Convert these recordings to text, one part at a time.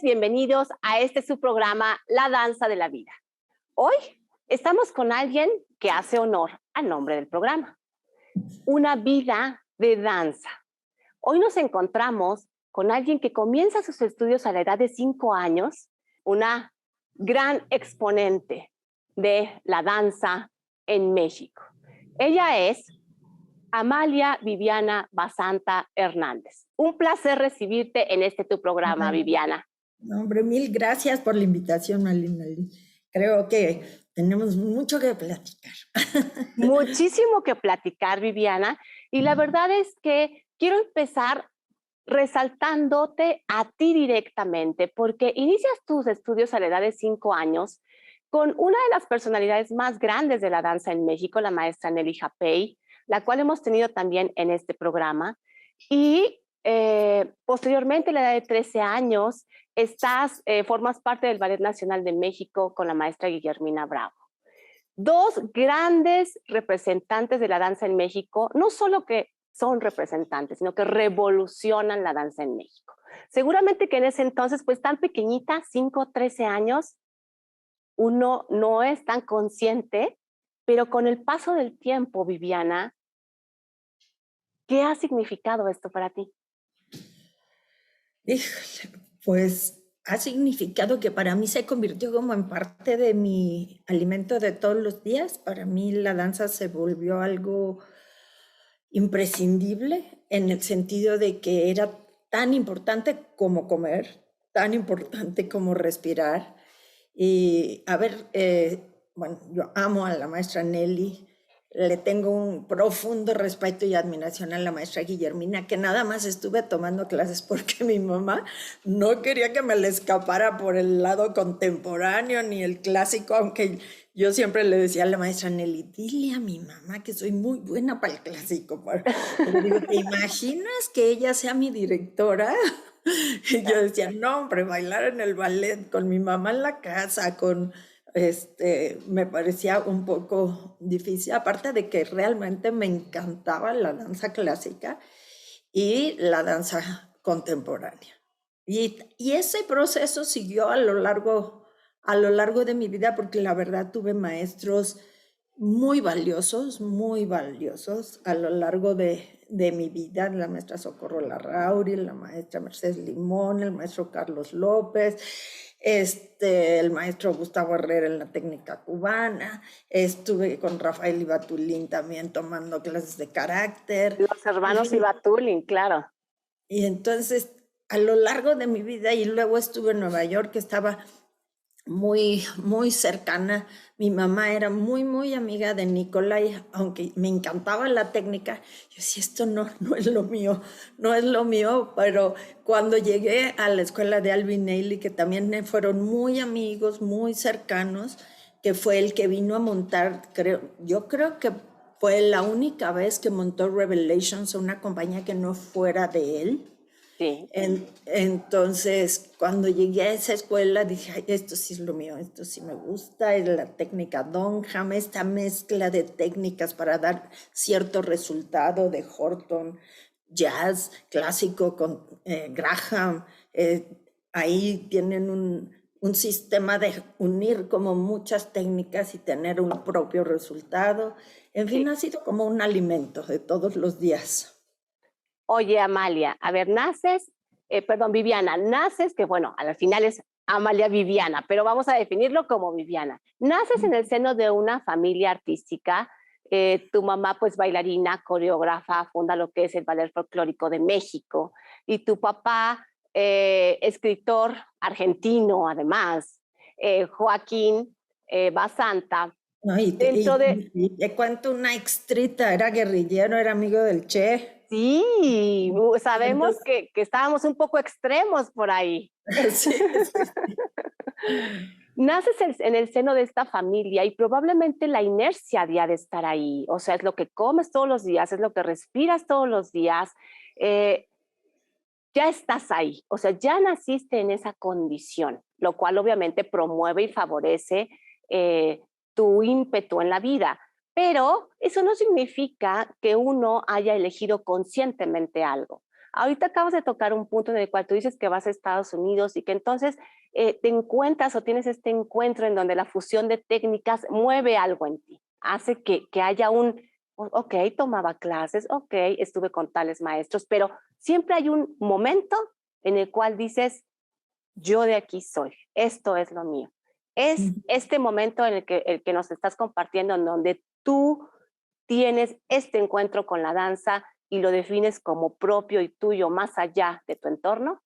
noches, bienvenidos a este su programa La Danza de la Vida. Hoy estamos con alguien que hace honor al nombre del programa, una vida de danza. Hoy nos encontramos con alguien que comienza sus estudios a la edad de 5 años, una gran exponente de la danza en México. Ella es Amalia Viviana Basanta Hernández. Un placer recibirte en este tu programa, Viviana. No, hombre, mil gracias por la invitación, Malina. Creo que tenemos mucho que platicar. Muchísimo que platicar, Viviana. Y la verdad es que quiero empezar resaltándote a ti directamente, porque inicias tus estudios a la edad de 5 años con una de las personalidades más grandes de la danza en México, la maestra Nelly Japey, la cual hemos tenido también en este programa. Y posteriormente, a la edad de 13 años, formas parte del Ballet Nacional de México con la maestra Guillermina Bravo. Dos grandes representantes de la danza en México, no solo que son representantes, sino que revolucionan la danza en México. Seguramente que en ese entonces, pues tan pequeñita, 5, 13 años, uno no es tan consciente, pero con el paso del tiempo, Viviana, ¿qué ha significado esto para ti? Híjole, pues ha significado que para mí se convirtió como en parte de mi alimento de todos los días. Para mí la danza se volvió algo imprescindible en el sentido de que era tan importante como comer, tan importante como respirar. Y a ver, bueno, yo amo a la maestra Nelly, le tengo un profundo respeto y admiración a la maestra Guillermina, que nada más estuve tomando clases porque mi mamá no quería que me le escapara por el lado contemporáneo ni el clásico, aunque yo siempre le decía a la maestra Nelly, dile a mi mamá que soy muy buena para el clásico. Le digo, ¿te imaginas que ella sea mi directora? Y yo decía, no, hombre, bailar en el ballet con mi mamá en la casa, me parecía un poco difícil, aparte de que realmente me encantaba la danza clásica y la danza contemporánea. Y ese proceso siguió a lo largo de mi vida, porque la verdad tuve maestros muy valiosos a lo largo de mi vida, la maestra Socorro Larrauri, la maestra Mercedes Limón, el maestro Carlos López, el maestro Gustavo Herrera en la técnica cubana, estuve con Rafael Ibatulín también tomando clases de carácter. Los hermanos Ibatulín, claro. Y entonces, a lo largo de mi vida, y luego estuve en Nueva York, que estaba muy cercana. Mi mamá era muy amiga de Nicolai, aunque me encantaba la técnica. Yo decía, esto no es lo mío, no es lo mío, pero cuando llegué a la escuela de Alvin Ailey, que también fueron muy amigos, muy cercanos, que fue el que vino a montar, yo creo que fue la única vez que montó Revelations, una compañía que no fuera de él. Sí. Entonces, cuando llegué a esa escuela, dije, ay, esto sí es lo mío, esto sí me gusta, es la técnica Dunham, esta mezcla de técnicas para dar cierto resultado de Horton, jazz, clásico con Graham. Ahí tienen un sistema de unir como muchas técnicas y tener un propio resultado. En fin, ha sido como un alimento de todos los días. Oye, Amalia, a ver, Viviana, que bueno, al final es Amalia Viviana, pero vamos a definirlo como Viviana. Naces en el seno de una familia artística, tu mamá pues bailarina, coreógrafa, funda lo que es el Ballet Folclórico de México, y tu papá, escritor argentino además, Joaquín Basanta. No, te cuento una extrita, era guerrillero, era amigo del Che. Sí, sabemos Entonces, que estábamos un poco extremos por ahí. sí. Naces en el seno de esta familia y probablemente la inercia había de estar ahí. O sea, es lo que comes todos los días, es lo que respiras todos los días. Ya estás ahí, o sea, ya naciste en esa condición, lo cual obviamente promueve y favorece tu ímpetu en la vida. Pero eso no significa que uno haya elegido conscientemente algo, Ahorita acabas de tocar un punto en el cual tú dices que vas a Estados Unidos y que entonces te encuentras o tienes este encuentro en donde la fusión de técnicas mueve algo en ti, hace que haya ok, tomaba clases, ok, estuve con tales maestros, pero siempre hay un momento en el cual dices, yo de aquí soy, esto es lo mío. Es Ujú. este momento en el que nos estás compartiendo, en donde tú tienes este encuentro con la danza y lo defines como propio y tuyo más allá de tu entorno.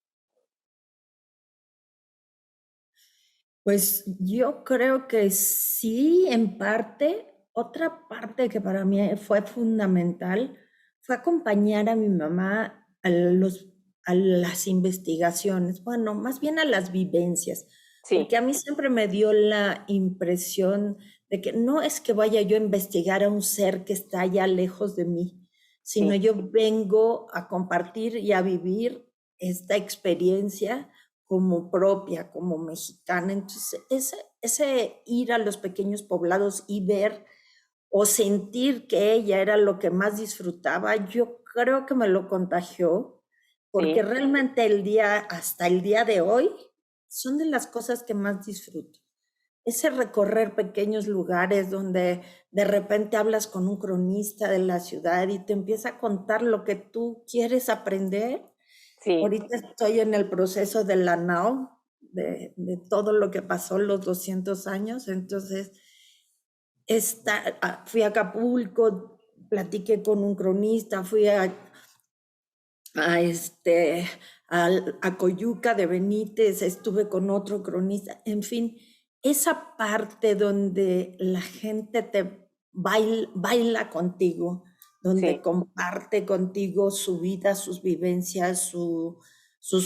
Pues yo creo que sí, en parte. Otra parte que para mí fue fundamental fue acompañar a mi mamá a las investigaciones, bueno, más bien a las vivencias, porque Sí, a mí siempre me dio la impresión de que no es que vaya yo a investigar a un ser que está allá lejos de mí, sino sí, yo vengo a compartir y a vivir esta experiencia como propia, como mexicana. Entonces, ese ir a los pequeños poblados y ver o sentir que ella era lo que más disfrutaba, yo creo que me lo contagió, porque sí, realmente hasta el día de hoy, son de las cosas que más disfruto. Ese recorrer pequeños lugares donde de repente hablas con un cronista de la ciudad y te empieza a contar lo que tú quieres aprender. sí, Ahorita estoy en el proceso de la NAO, de todo lo que pasó los 200 años. Entonces, fui a Acapulco, platiqué con un cronista, fui a, este, a Coyuca de Benítez, estuve con otro cronista. En fin, esa parte donde la gente te baila contigo, donde sí, comparte contigo su vida, sus vivencias, sus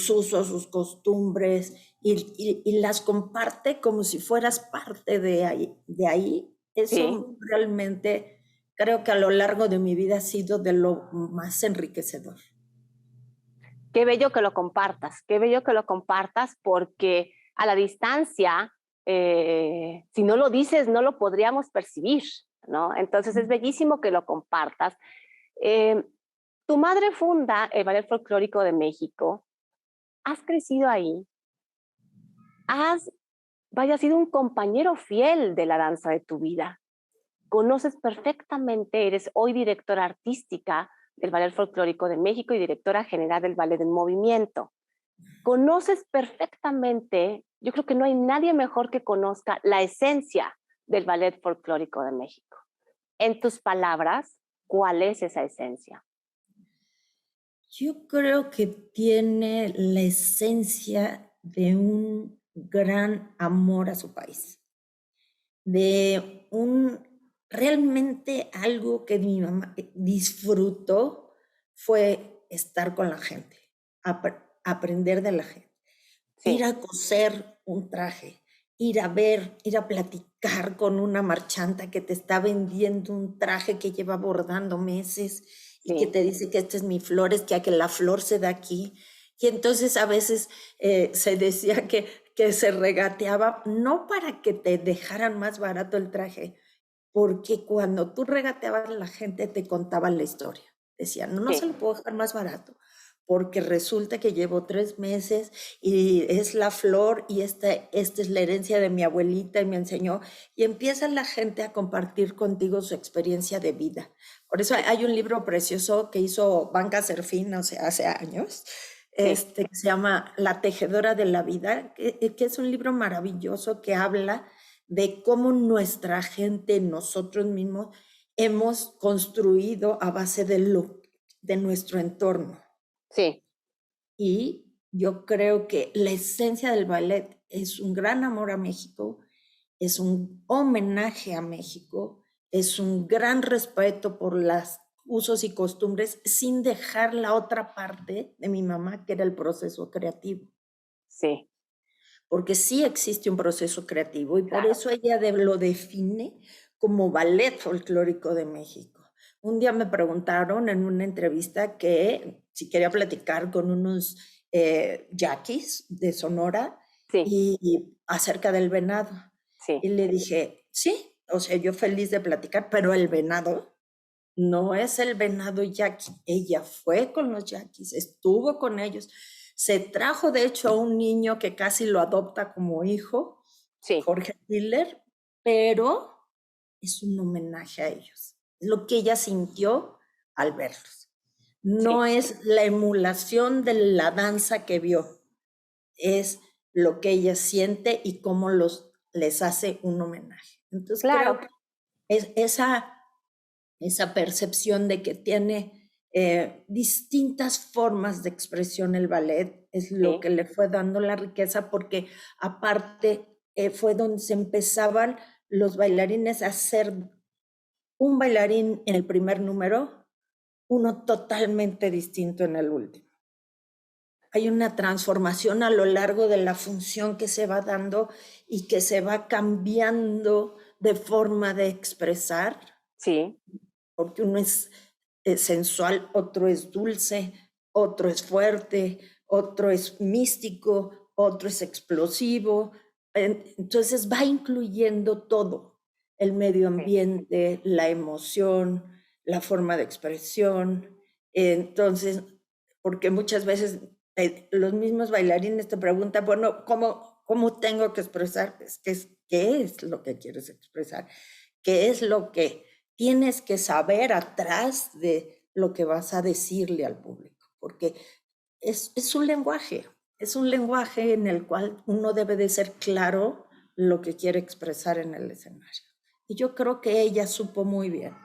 usos, sus costumbres, y las comparte como si fueras parte de ahí. sí. Eso realmente creo que a lo largo de mi vida ha sido de lo más enriquecedor. Qué bello que lo compartas, qué bello que lo compartas porque a la distancia, si no lo dices, no lo podríamos percibir, ¿no? Entonces es bellísimo que lo compartas. Eh, Tu madre funda el Ballet Folclórico de México, has crecido ahí, has, vaya, sido un compañero fiel de la danza de tu vida. Conoces perfectamente, eres hoy directora artística del Ballet Folclórico de México y directora general del Ballet en Movimiento. Conoces perfectamente, yo creo que no hay nadie mejor que conozca la esencia del Ballet Folclórico de México. En tus palabras, ¿cuál es esa esencia? Yo creo que tiene la esencia de un gran amor a su país, de un realmente algo que mi mamá disfrutó fue estar con la gente, aprender de la gente, ir Sí, a coser un traje, ir a ver, ir a platicar con una marchanta que te está vendiendo un traje que lleva bordando meses y que sí, te dice que esta es mi flor, es que la flor se da aquí. Y entonces a veces se decía que se regateaba, no para que te dejaran más barato el traje, porque cuando tú regateabas la gente te contaba la historia. Decían, no, no se sí, lo puedo dejar más barato, porque resulta que llevo 3 meses y es la flor y esta es la herencia de mi abuelita y me enseñó. Y empieza la gente a compartir contigo su experiencia de vida. Por eso hay un libro precioso que hizo Banca Serfín, no sé, hace años, sí, que se llama La Tejedora de la Vida, que es un libro maravilloso que habla de cómo nuestra gente, nosotros mismos, hemos construido a base de nuestro entorno. sí, Y yo creo que la esencia del ballet es un gran amor a México, es un homenaje a México, es un gran respeto por los usos y costumbres sin dejar la otra parte de mi mamá, que era el proceso creativo. sí, Porque sí existe un proceso creativo y por claro. eso ella lo define como Ballet Folclórico de México. Un día me preguntaron en una entrevista que si quería platicar con unos yaquis de Sonora Sí, y acerca del venado. sí, Y le dije, sí, o sea, yo feliz de platicar, pero el venado. no es el venado yaqui. Ella fue con los yaquis, estuvo con ellos. Se trajo, de hecho, a un niño que casi lo adopta como hijo, Sí, Jorge Tiller, pero es un homenaje a ellos. Es lo que ella sintió al verlos. sí, No es la emulación de la danza que vio, es lo que ella siente y cómo les hace un homenaje. Entonces creo claro, que es esa percepción de que tiene distintas formas de expresión el ballet es lo sí, que le fue dando la riqueza, porque aparte fue donde se empezaban los bailarines a hacer un bailarín en el primer número, uno totalmente distinto en el último. Hay una transformación a lo largo de la función que se va dando y que se va cambiando de forma de expresar, sí, porque uno es sensual, otro es dulce, otro es fuerte, otro es místico, otro es explosivo. Entonces va incluyendo todo, el medio sí. ambiente, la emoción, la forma de expresión. Entonces, porque muchas veces los mismos bailarines te preguntan, bueno, ¿cómo tengo que expresar? ¿Qué es lo que quieres expresar? ¿Qué es lo que tienes que saber atrás de lo que vas a decirle al público? Porque es un lenguaje en el cual uno debe de ser claro lo que quiere expresar en el escenario. Y yo creo que ella supo muy bien.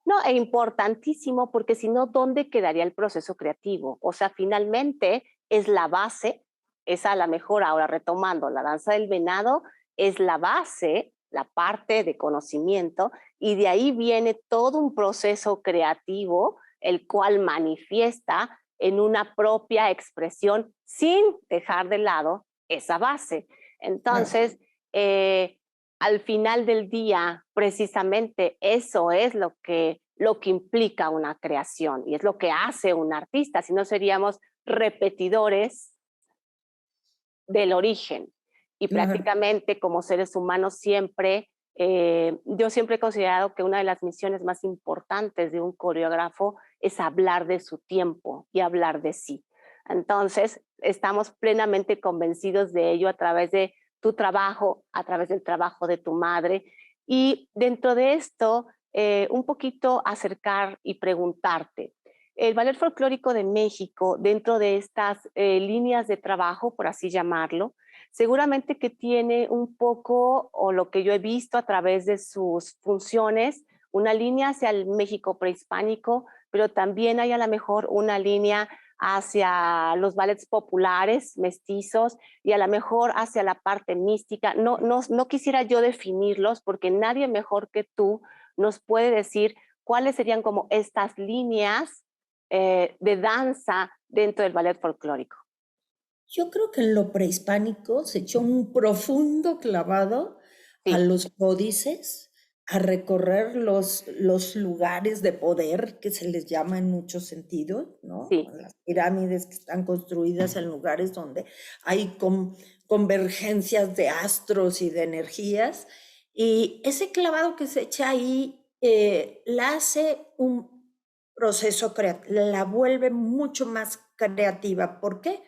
No, e importantísimo, porque si no, ¿dónde quedaría el proceso creativo? O sea, finalmente es la base, es a la mejor, ahora retomando, la danza del venado es la base, la parte de conocimiento, y de ahí viene todo un proceso creativo, el cual manifiesta en una propia expresión sin dejar de lado esa base. Claro. Entonces, eh, al final del día, precisamente eso es lo que implica una creación y es lo que hace un artista, si no seríamos repetidores del origen. Y Ajá. prácticamente como seres humanos siempre, yo siempre he considerado que una de las misiones más importantes de un coreógrafo es hablar de su tiempo y hablar de sí. Entonces, estamos plenamente convencidos de ello a través de tu trabajo, a través del trabajo de tu madre. Y dentro de esto, un poquito acercar y preguntarte, el Ballet Folclórico de México, dentro de estas líneas de trabajo, por así llamarlo, seguramente que tiene un poco, o lo que yo he visto a través de sus funciones, una línea hacia el México prehispánico, pero también hay a lo mejor una línea hacia los ballets populares, mestizos, y a lo mejor hacia la parte mística. No quisiera yo definirlos porque nadie mejor que tú nos puede decir cuáles serían como estas líneas de danza dentro del ballet folclórico. Yo creo que en lo prehispánico se echó un profundo clavado a Sí, los códices, a recorrer los lugares de poder, que se les llama en muchos sentidos, ¿no? sí, Las pirámides que están construidas en lugares donde hay convergencias de astros y de energías. Y ese clavado que se echa ahí la hace un proceso creativo, la vuelve mucho más creativa. ¿Por qué?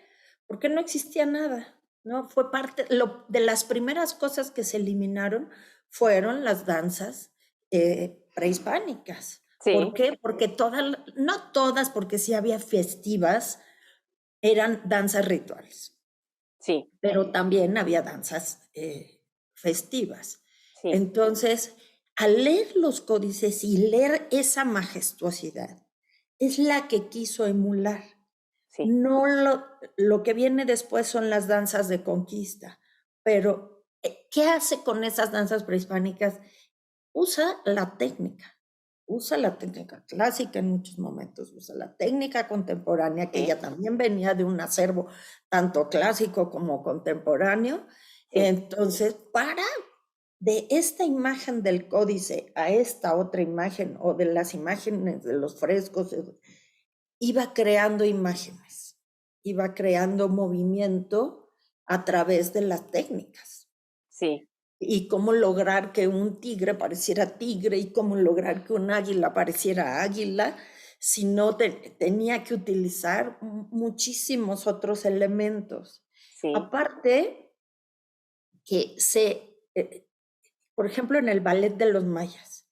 Porque no existía nada, ¿no? Fue parte, de las primeras cosas que se eliminaron fueron las danzas prehispánicas. ¿Por sí, qué? Porque todas, no todas, porque sí había festivas, eran danzas rituales, sí, pero también había danzas festivas. sí, Entonces, al leer los códices y leer esa majestuosidad, es la que quiso emular. sí, No lo que viene después son las danzas de conquista, pero ¿qué hace con esas danzas prehispánicas? Usa la técnica clásica en muchos momentos, usa la técnica contemporánea, que sí, ya también venía de un acervo tanto clásico como contemporáneo. sí, Entonces, para de esta imagen del códice a esta otra imagen o de las imágenes de los frescos, iba creando imágenes, iba creando movimiento a través de las técnicas. sí, y cómo lograr que un tigre pareciera tigre y cómo lograr que un águila pareciera águila, sino tenía que utilizar muchísimos otros elementos. Sí, Aparte que por ejemplo, en el ballet de los mayas,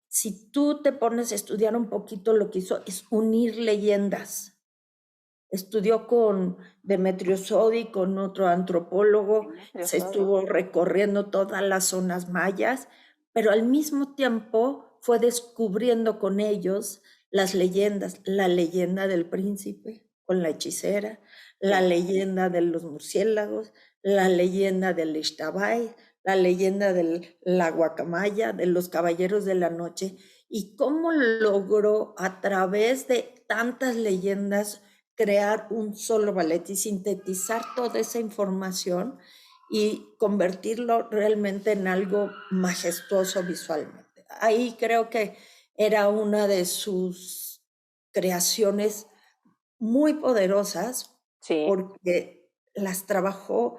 si tú te pones a estudiar un poquito, lo que hizo es unir leyendas. Estudió con Demetrio Sodi, con otro antropólogo, Demetrio se Sodi. estuvo recorriendo todas las zonas mayas, pero al mismo tiempo fue descubriendo con ellos las leyendas, la leyenda del príncipe con la hechicera, la Sí. leyenda de los murciélagos, la leyenda del Ixtabay, la leyenda de la guacamaya, de los caballeros de la noche, y cómo logró a través de tantas leyendas crear un solo ballet y sintetizar toda esa información y convertirlo realmente en algo majestuoso visualmente. Ahí creo que era una de sus creaciones muy poderosas Sí. porque las trabajó,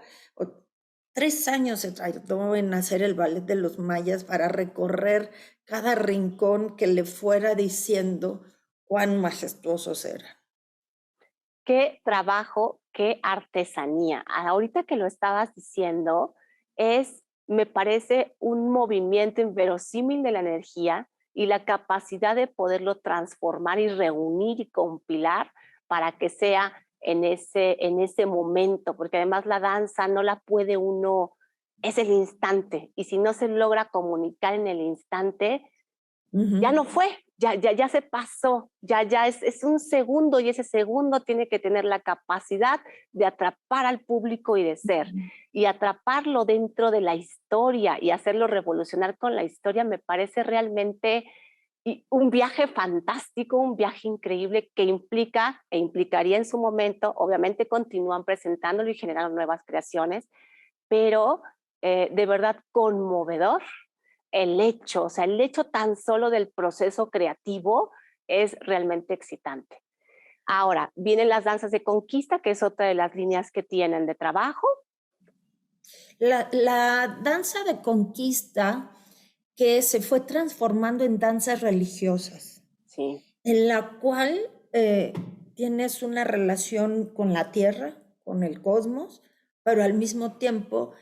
3 años se tardó en hacer el ballet de los mayas para recorrer cada rincón que le fuera diciendo cuán majestuosos eran. Qué trabajo, qué artesanía. Ahorita que lo estabas diciendo, me parece un movimiento inverosímil de la energía y la capacidad de poderlo transformar y reunir y compilar para que sea en ese momento, porque además la danza no la puede uno, es el instante, y si no se logra comunicar en el instante, ya Ujú. no fue, ya se pasó, ya es un segundo y ese segundo tiene que tener la capacidad de atrapar al público y de ser. Y atraparlo dentro de la historia y hacerlo revolucionar con la historia me parece realmente un viaje fantástico, un viaje increíble que implica e implicaría en su momento, obviamente continúan presentándolo y generando nuevas creaciones, pero de verdad conmovedor el hecho, o sea, el hecho tan solo del proceso creativo es realmente excitante. Ahora, vienen las danzas de conquista, que es otra de las líneas que tienen de trabajo. La danza de conquista que se fue transformando en danzas religiosas, Sí, en la cual tienes una relación con la tierra, con el cosmos, pero al mismo tiempo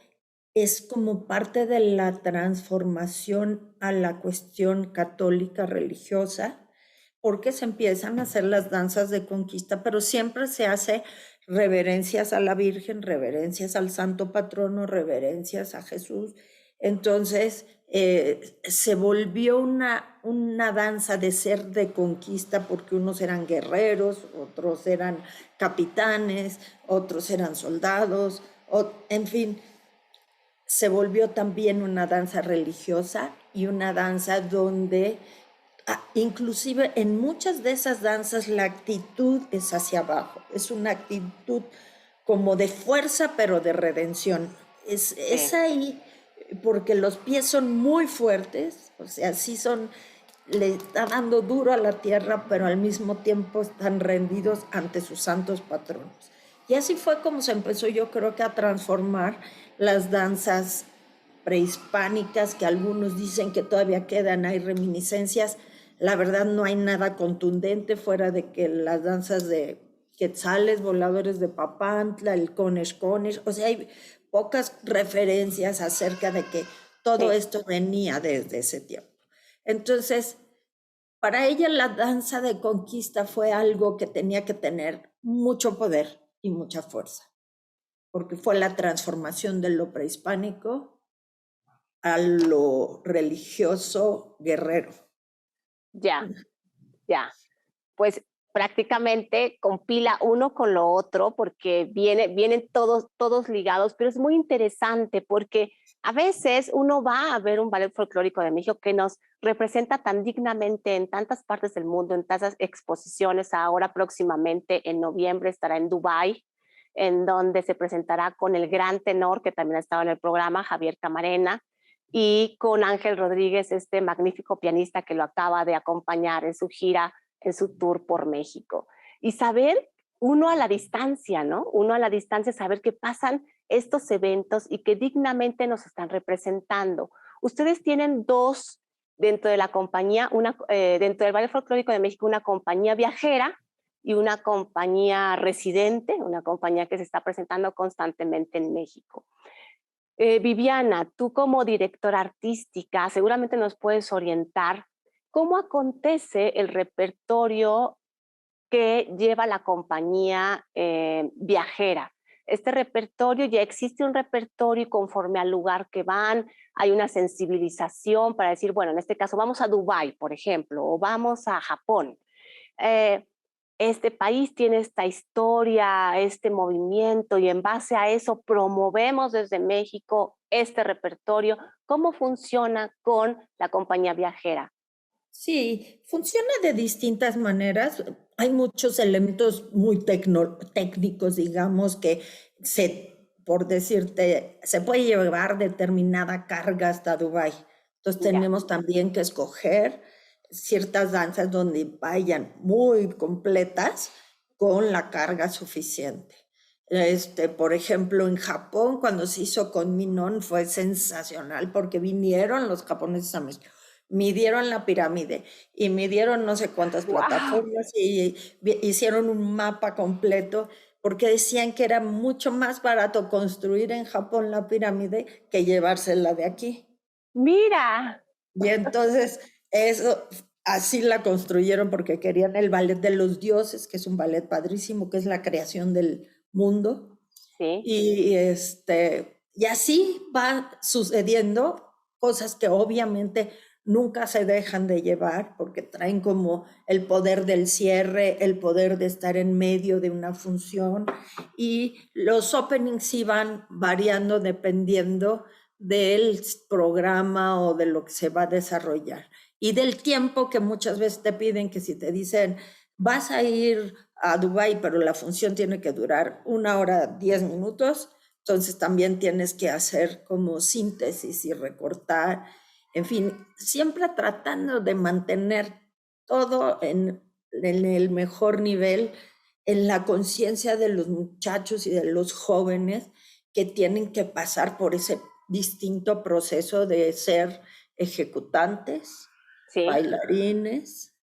es como parte de la transformación a la cuestión católica religiosa, porque se empiezan a hacer las danzas de conquista, pero siempre se hace reverencias a la Virgen, reverencias al Santo Patrono, reverencias a Jesús. Entonces, se volvió una danza de ser de conquista porque unos eran guerreros, otros eran capitanes, otros eran soldados, en fin, se volvió también una danza religiosa y una danza donde inclusive en muchas de esas danzas la actitud es hacia abajo, es una actitud como de fuerza pero de redención. Es sí. ahí porque los pies son muy fuertes, o sea, sí son, le está dando duro a la tierra, pero al mismo tiempo están rendidos ante sus santos patronos. Y así fue como se empezó, yo creo que a transformar las danzas prehispánicas, que algunos dicen que todavía quedan, hay reminiscencias. La verdad no hay nada contundente fuera de que las danzas de quetzales, voladores de Papantla, el Conex Conex, o sea, hay pocas referencias acerca de que todo Sí. esto venía desde ese tiempo. Entonces, para ella la danza de conquista fue algo que tenía que tener mucho poder y mucha fuerza, porque fue la transformación de lo prehispánico a lo religioso guerrero. Ya, ya. Pues prácticamente compila uno con lo otro porque vienen todos ligados, pero es muy interesante porque a veces uno va a ver un ballet folclórico de México que nos representa tan dignamente en tantas partes del mundo, en tantas exposiciones. Ahora próximamente en noviembre estará en Dubái, en donde se presentará con el gran tenor que también ha estado en el programa, Javier Camarena, y con Ángel Rodríguez, este magnífico pianista que lo acaba de acompañar en su gira, en su tour por México. Y saber uno a la distancia, ¿no? Uno a la distancia, saber que pasan estos eventos y que dignamente nos están representando. Ustedes tienen dos dentro de la compañía, dentro del Ballet Folclórico de México, una compañía viajera y una compañía residente, una compañía que se está presentando constantemente en México. Viviana, tú como directora artística seguramente nos puedes orientar cómo acontece el repertorio que lleva la compañía viajera. Este repertorio, ya existe un repertorio y conforme al lugar que van, hay una sensibilización para decir, bueno, en este caso vamos a Dubái, por ejemplo, o vamos a Japón. Eh, este país tiene esta historia, este movimiento, y en base a eso promovemos desde México este repertorio. ¿Cómo funciona con la compañía viajera? Sí, funciona de distintas maneras. Hay muchos elementos muy técnicos, digamos, que por decirte, se puede llevar determinada carga hasta Dubái. Entonces Ya, tenemos también que escoger ciertas danzas donde vayan muy completas con la carga suficiente. Por ejemplo, en Japón, cuando se hizo con Minon, fue sensacional porque vinieron los japoneses a México, midieron la pirámide y midieron no sé cuántas wow, plataformas y hicieron un mapa completo porque decían que era mucho más barato construir en Japón la pirámide que llevársela de aquí. mira, Y entonces eso así la construyeron porque querían el ballet de los dioses, que es un ballet padrísimo, que es la creación del mundo. sí, Y así va sucediendo cosas que obviamente nunca se dejan de llevar porque traen como el poder del cierre, el poder de estar en medio de una función, y los openings sí van variando dependiendo del programa o de lo que se va a desarrollar y del tiempo que muchas veces te piden, que si te dicen vas a ir a Dubái, pero la función tiene que durar 1 hora 10 minutos, entonces también tienes que hacer como síntesis y recortar, en fin, siempre tratando de mantener todo en el mejor nivel, en la conciencia de los muchachos y de los jóvenes que tienen que pasar por ese distinto proceso de ser ejecutantes, sí. bailarines,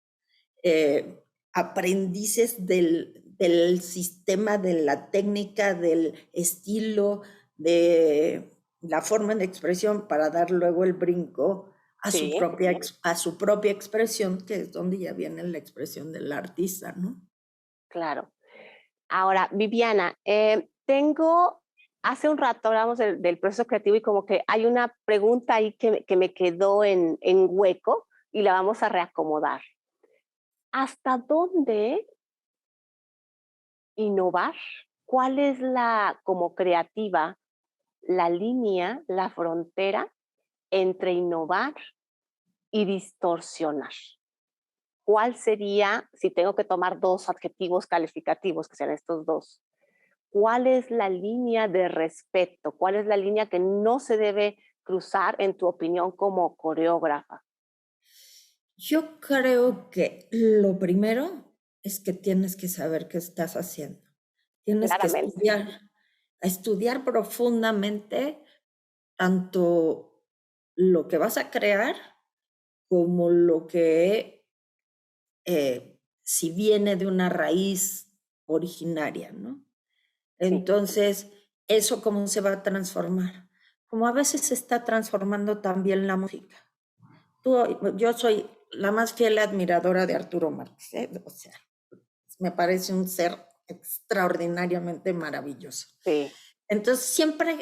aprendices del sistema, de la técnica, del estilo, de la forma de expresión para dar luego el brinco Sí, a su propia expresión, que es donde ya viene la expresión del artista, ¿no? claro. Ahora, Viviana, hace un rato hablamos del proceso creativo y como que hay una pregunta ahí que me quedó en hueco y la vamos a reacomodar. ¿Hasta dónde innovar? ¿Cuál es como creativa, la línea, la frontera entre innovar y distorsionar? ¿Cuál sería, si tengo que tomar dos adjetivos calificativos, que sean estos dos? ¿Cuál es la línea de respeto? ¿Cuál es la línea que no se debe cruzar, en tu opinión, como coreógrafa? Yo creo que lo primero es que tienes que saber qué estás haciendo. Tienes que Claramente. estudiar profundamente tanto lo que vas a crear como lo que, si viene de una raíz originaria, ¿no? Sí, Entonces, ¿eso cómo se va a transformar? Como a veces se está transformando también la música. Yo soy la más fiel admiradora de Arturo Márquez, ¿eh? O sea, me parece un ser extraordinariamente maravilloso. sí, Entonces, siempre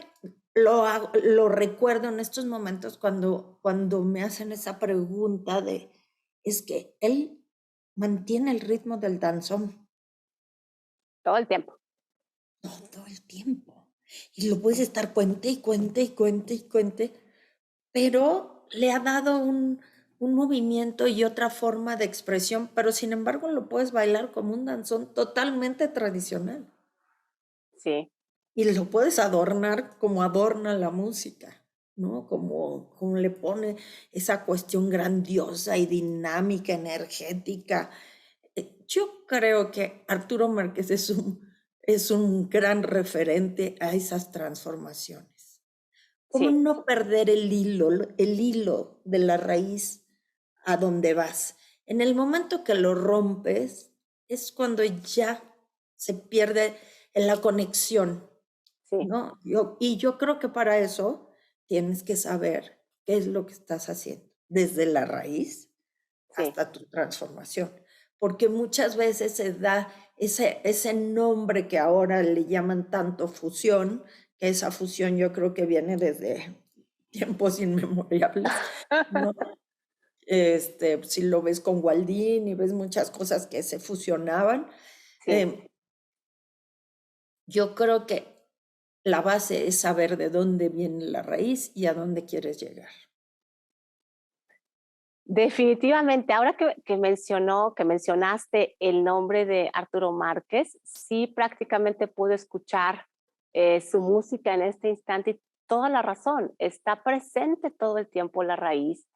lo recuerdo en estos momentos cuando me hacen esa pregunta es que él mantiene el ritmo del danzón todo el tiempo. todo el tiempo. Y lo puedes estar cuente y cuente y cuente y cuente, pero le ha dado un movimiento y otra forma de expresión, pero sin embargo lo puedes bailar como un danzón totalmente tradicional. Sí, Y lo puedes adornar como adorna la música, ¿no? Como le pone esa cuestión grandiosa y dinámica, energética. Yo creo que Arturo Márquez es un gran referente a esas transformaciones. ¿Cómo Sí, no perder el hilo de la raíz a donde vas? En el momento que lo rompes, es cuando ya se pierde en la conexión, sí, ¿no? Yo creo que para eso tienes que saber qué es lo que estás haciendo, desde la raíz sí. hasta tu transformación, porque muchas veces se da ese nombre que ahora le llaman tanto fusión, que esa fusión yo creo que viene desde tiempos inmemorables, ¿no? Si lo ves con Waldín y ves muchas cosas que se fusionaban, Sí. eh, yo creo que la base es saber de dónde viene la raíz y a dónde quieres llegar. Definitivamente, ahora que mencionaste el nombre de Arturo Márquez, sí prácticamente pude escuchar su música en este instante y toda la razón, está presente todo el tiempo la raíz,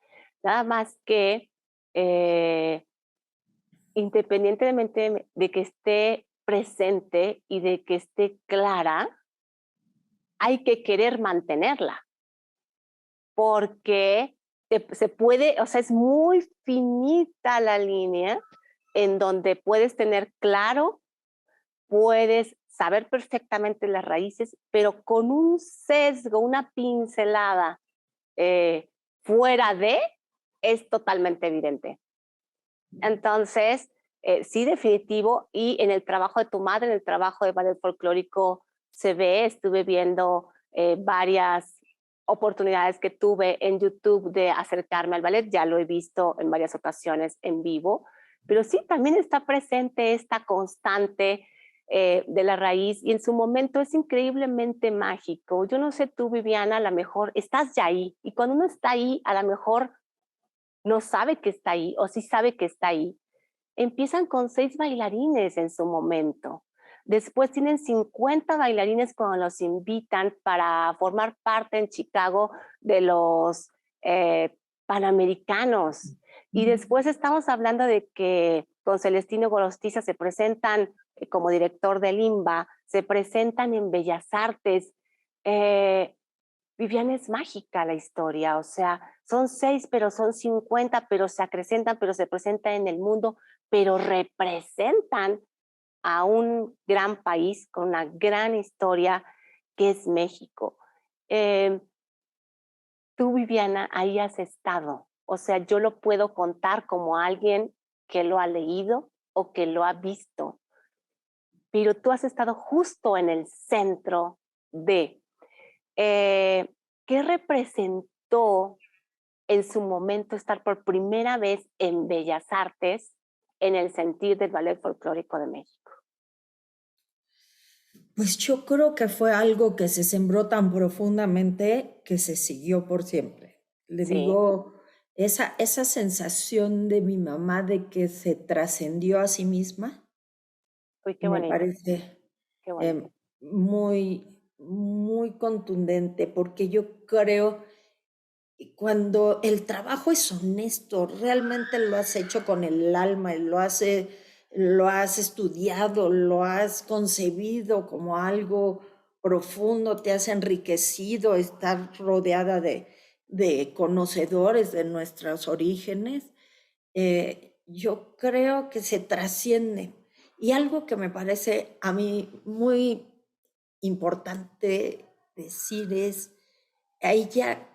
nada más que eh, independientemente de que esté presente y de que esté clara, hay que querer mantenerla porque se puede, o sea, es muy finita la línea en donde puedes tener claro, puedes saber perfectamente las raíces, pero con un sesgo, una pincelada eh, fuera de, es totalmente evidente. Entonces, sí, definitivo, y en el trabajo de tu madre, en el trabajo de ballet folclórico, se ve, estuve viendo varias oportunidades que tuve en YouTube de acercarme al ballet, ya lo he visto en varias ocasiones en vivo, pero sí, también está presente esta constante de la raíz y en su momento es increíblemente mágico. Yo no sé tú, Viviana, a lo mejor estás ya ahí y cuando uno está ahí, a lo mejor no sabe que está ahí o sí sabe que está ahí. Empiezan con 6 bailarines en su momento. Después tienen 50 bailarines cuando los invitan para formar parte en Chicago de los Panamericanos. Y después estamos hablando de que con Celestino Gorostiza se presentan como director del IMBA, se presentan en Bellas Artes. Eh, Viviana, es mágica la historia, o sea, son 6, pero son 50, pero se acrecentan, pero se presentan en el mundo, pero representan a un gran país con una gran historia que es México. Eh, Tú, Viviana, ahí has estado, o sea, yo lo puedo contar como alguien que lo ha leído o que lo ha visto, pero tú has estado justo en el centro de qué representó en su momento estar por primera vez en Bellas Artes en el sentir del Ballet Folclórico de México. Pues yo creo que fue algo que se sembró tan profundamente que se siguió por siempre. Le Sí, digo, esa sensación de mi mamá de que se trascendió a sí misma, uy, qué me bonito, parece qué eh, bonito. muy contundente, porque yo creo que cuando el trabajo es honesto, realmente lo has hecho con el alma, y lo has estudiado, lo has concebido como algo profundo, te has enriquecido, estar rodeada de conocedores de nuestros orígenes, yo creo que se trasciende. Y algo que me parece a mí muy importante decir es, a ella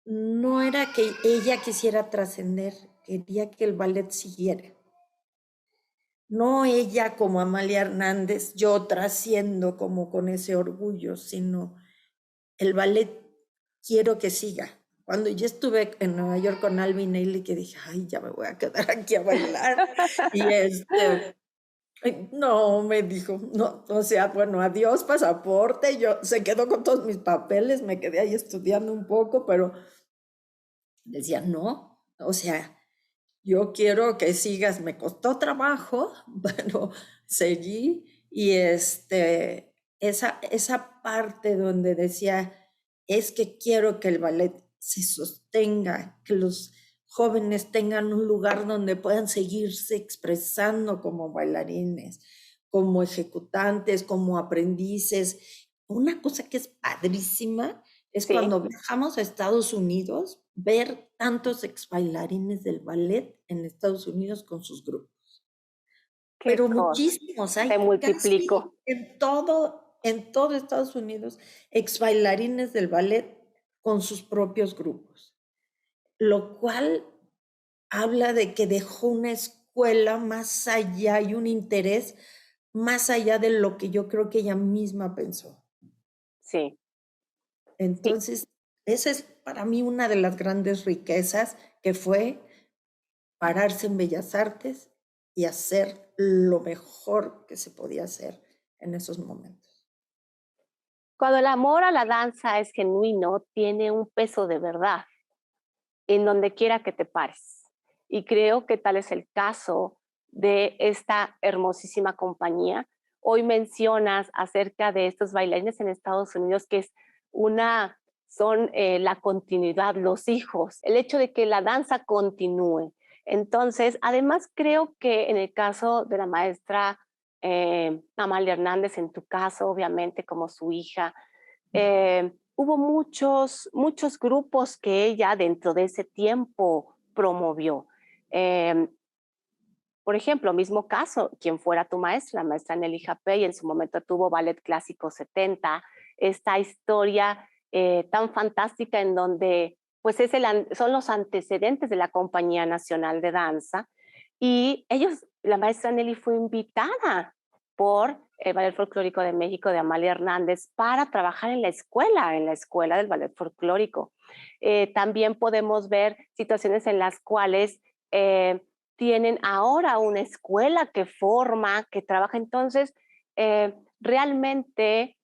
no era que ella quisiera trascender, quería que el ballet siguiera. No ella como Amalia Hernández, yo trasciendo como con ese orgullo, sino el ballet quiero que siga. Cuando yo estuve en Nueva York con Alvin Ailey, que dije, ay, ya me voy a quedar aquí a bailar. Y no, me dijo, no, o sea, bueno, adiós pasaporte, yo se quedó con todos mis papeles, me quedé ahí estudiando un poco, pero decía, no, o sea, yo quiero que sigas, me costó trabajo, pero seguí y esa parte donde decía, es que quiero que el ballet se sostenga, que los jóvenes tengan un lugar donde puedan seguirse expresando como bailarines, como ejecutantes, como aprendices. Una cosa que es padrísima es Sí, cuando viajamos a Estados Unidos, ver tantos ex bailarines del ballet en Estados Unidos con sus grupos. qué Pero cosa. muchísimos, Te hay casi multiplico. en todo Estados Unidos, ex bailarines del ballet con sus propios grupos, lo cual habla de que dejó una escuela más allá y un interés más allá de lo que yo creo que ella misma pensó. Sí, sí. Entonces, esa es para mí una de las grandes riquezas que fue pararse en Bellas Artes y hacer lo mejor que se podía hacer en esos momentos. Cuando el amor a la danza es genuino, tiene un peso de verdad en donde quiera que te pares. Y creo que tal es el caso de esta hermosísima compañía. Hoy mencionas acerca de estos bailarines en Estados Unidos, que es son la continuidad, los hijos, el hecho de que la danza continúe. Entonces, además creo que en el caso de la maestra Amalia Hernández, en tu caso, obviamente como su hija, hubo muchos grupos que ella dentro de ese tiempo promovió. Eh, por ejemplo, mismo caso, quien fuera tu maestra, la maestra Nelly Japey, en su momento tuvo Ballet Clásico 70, esta historia tan fantástica en donde pues son los antecedentes de la Compañía Nacional de Danza y la maestra Nelly fue invitada por el Ballet Folclórico de México de Amalia Hernández para trabajar en la escuela del Ballet Folclórico. También podemos ver situaciones en las cuales tienen ahora una escuela que forma, que trabaja. Entonces, realmente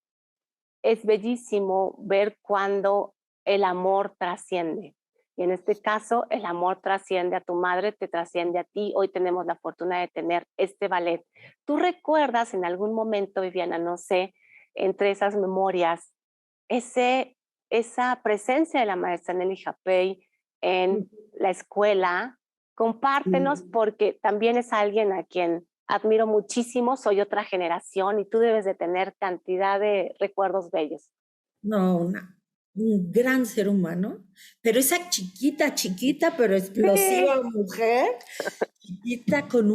es bellísimo ver cuando el amor trasciende. Y en este caso, el amor trasciende a tu madre, te trasciende a ti. Hoy tenemos la fortuna de tener este ballet. ¿Tú recuerdas en algún momento, Viviana, no sé, entre esas memorias, ese, esa presencia de la maestra Nelly Japey en la escuela? Compártenos Sí. porque también es alguien a quien admiro muchísimo, soy otra generación y tú debes de tener cantidad de recuerdos bellos. No, un gran ser humano, pero esa chiquita, chiquita, pero Sí, explosiva mujer, chiquita con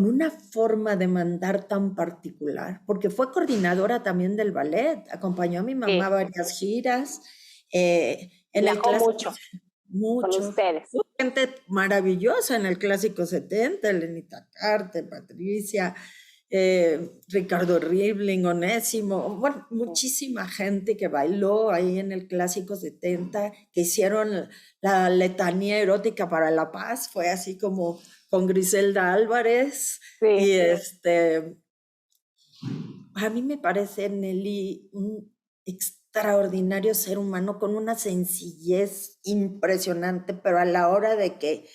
una forma de mandar tan particular, porque fue coordinadora también del ballet, acompañó a mi mamá a sí, varias giras, en el viajó clásico mucho con mucho, ustedes. hubo gente maravillosa en el clásico 70, Elenita Carter, Patricia, Ricardo Ribling, Onésimo, bueno, muchísima gente que bailó ahí en el clásico 70, que hicieron la letanía erótica para la paz, fue así como con Griselda Álvarez, y Sí, a mí me parece Nelly un extraordinario ser humano con una sencillez impresionante, pero a la hora de que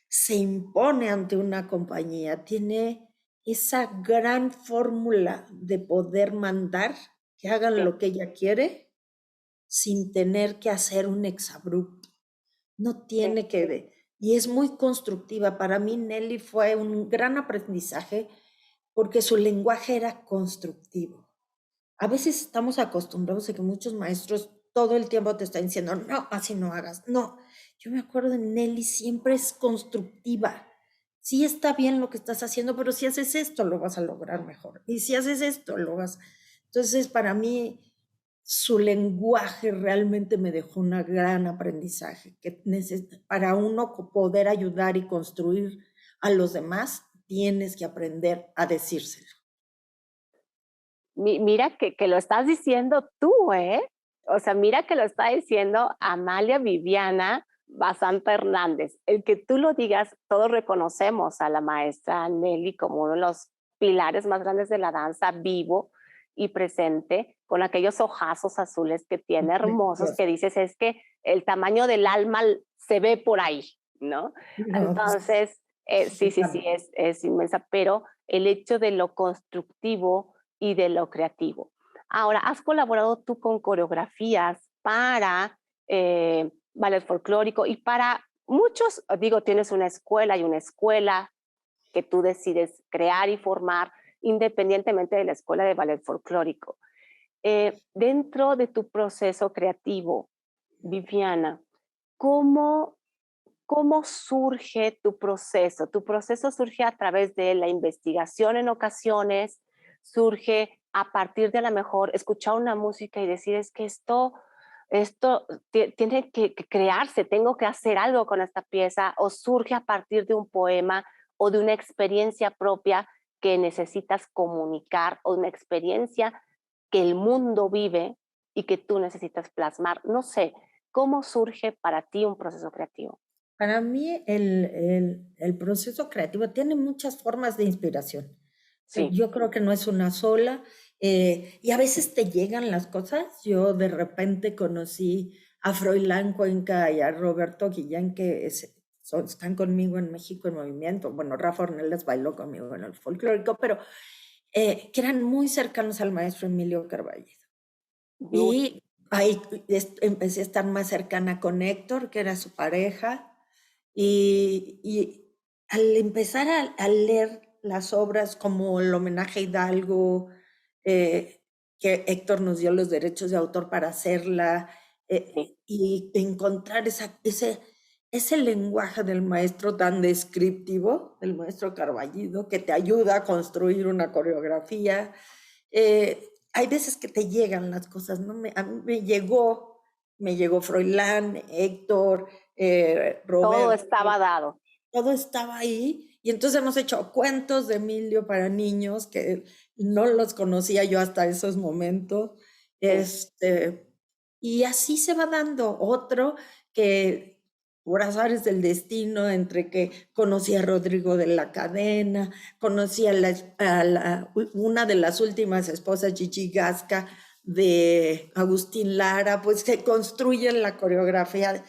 se impone ante una compañía, tiene esa gran fórmula de poder mandar que hagan sí, lo que ella quiere sin tener que hacer un exabrupto. No sí. tiene que ver. Y es muy constructiva. Para mí, Nelly fue un gran aprendizaje porque su lenguaje era constructivo. A veces estamos acostumbrados a que muchos maestros todo el tiempo te están diciendo, no, así no hagas. No, yo me acuerdo de Nelly, siempre es constructiva. Sí está bien lo que estás haciendo, pero si haces esto, lo vas a lograr mejor. Y si haces esto, lo vas. Entonces, para mí, su lenguaje realmente me dejó un gran aprendizaje, que para uno poder ayudar y construir a los demás, tienes que aprender a decírselo. Mira que lo estás diciendo tú, ¿eh? O sea, mira que lo está diciendo Amalia Viviana Basanta Hernández. El que tú lo digas, todos reconocemos a la maestra Nelly como uno de los pilares más grandes de la danza, vivo y presente, con aquellos ojazos azules que tiene hermosos, que Precioso. dices, es que el tamaño del alma se ve por ahí, ¿no? No, pues, Entonces, sí, sí, sí, es inmensa, pero el hecho de lo constructivo y de lo creativo. Ahora, ¿has colaborado tú con coreografías para ballet folclórico y para muchos, digo, tienes una escuela y una escuela que tú decides crear y formar, independientemente de la escuela de ballet folclórico. Dentro de tu proceso creativo, Viviana, ¿cómo, ¿cómo surge tu proceso? Tu proceso surge a través de la investigación en ocasiones, surge a partir de a lo mejor escuchar una música y decir es que esto tiene que crearse, tengo que hacer algo con esta pieza, o surge a partir de un poema o de una experiencia propia que necesitas comunicar, o una experiencia que el mundo vive y que tú necesitas plasmar. No sé, ¿cómo surge para ti un proceso creativo? Para mí el proceso creativo tiene muchas formas de inspiración. Sí, Yo creo que no es una sola, y a veces te llegan las cosas. Yo de repente conocí a Froilán Cuenca y a Roberto Guillén, que están conmigo en México en movimiento. Bueno, Rafa Ornelas bailó conmigo en el folclórico, pero que eran muy cercanos al maestro Emilio Carballido. uy, Y ahí empecé a estar más cercana con Héctor, que era su pareja, y al empezar a leer las obras como el homenaje a Hidalgo, que Héctor nos dio los derechos de autor para hacerla, sí, y encontrar ese lenguaje del maestro tan descriptivo, del maestro Carballido, que te ayuda a construir una coreografía. Hay veces que te llegan las cosas, ¿no? A mí me llegó Froilán, Héctor, todo Roberto, estaba dado. todo estaba ahí. Y entonces hemos hecho cuentos de Emilio para niños que no los conocía yo hasta esos momentos. Sí, Y así se va dando otro que por azares del destino, entre que conocí a Rodrigo de la Cadena, conocí una de las últimas esposas, Gigi Gasca, de Agustín Lara, pues se construye la coreografía.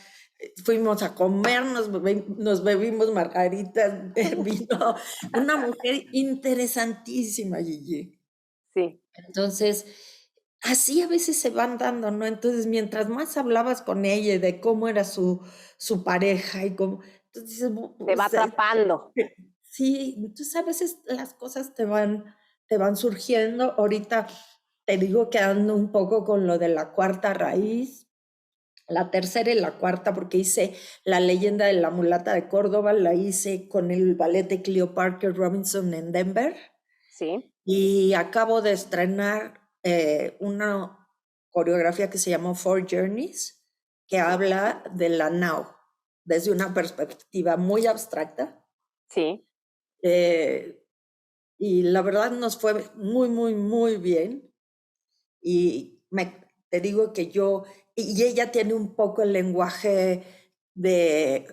Fuimos a comer, nos bebimos margaritas, vino una mujer interesantísima, Gigi. sí. Entonces, así a veces se van dando, ¿no? Entonces, mientras más hablabas con ella y de cómo era su pareja y cómo, entonces dices, Te va pues, atrapando. sí, entonces a veces las cosas te van surgiendo. Ahorita te digo que ando un poco con lo de la cuarta raíz, la tercera y la cuarta, porque hice La leyenda de la mulata de Córdoba, la hice con el ballet de Cleo Parker Robinson en Denver. Sí. Y acabo de estrenar una coreografía que se llamó Four Journeys, que habla de la now, desde una perspectiva muy abstracta. Sí, eh, y la verdad nos fue muy, muy, muy bien. Y te digo que y ella tiene un poco el lenguaje de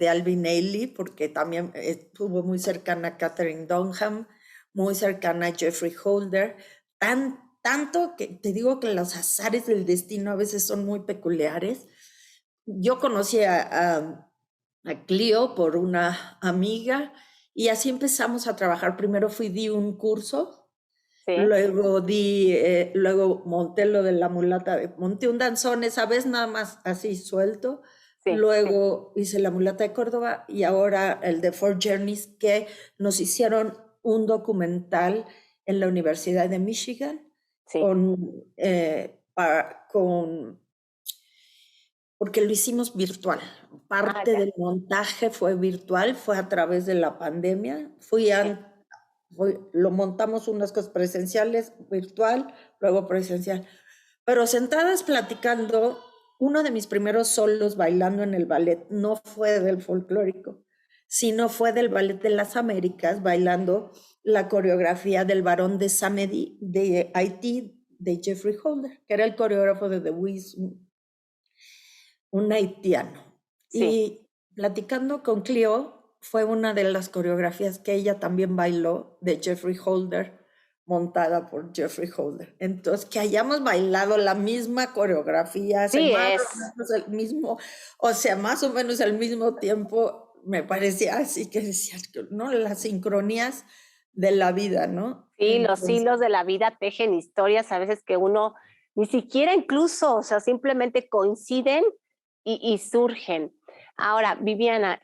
Alvin Ailey, porque también estuvo muy cercana a Catherine Dunham, muy cercana a Jeffrey Holder, tanto que te digo que los azares del destino a veces son muy peculiares. Yo conocí a Clio por una amiga y así empezamos a trabajar. Primero di un curso. sí, Luego monté lo de la mulata, monté un danzón esa vez nada más así suelto. sí, Luego hice la mulata de Córdoba y ahora el de Four Journeys, que nos hicieron un documental en la Universidad de Michigan sí. con porque lo hicimos virtual. Ah, Parte ya. del montaje fue virtual, fue a través de la pandemia. Sí, Lo montamos unas cosas presenciales, virtual, luego presencial. Pero sentadas platicando, uno de mis primeros solos bailando en el ballet no fue del folclórico, sino fue del Ballet de las Américas, bailando la coreografía del Barón de Samedi de Haití, de Jeffrey Holder, que era el coreógrafo de The Wiz, un haitiano. sí. Y platicando con Clio, fue una de las coreografías que ella también bailó de Jeffrey Holder, montada por Jeffrey Holder. Entonces, que hayamos bailado la misma coreografía, hace Sí más o es. menos el mismo, o sea, más o menos al mismo tiempo, me parecía así que decías, ¿no? Las sincronías de la vida, ¿no? Sí, los Entonces, hilos de la vida tejen historias a veces que uno ni siquiera incluso, o sea, simplemente coinciden y surgen. Ahora, Viviana,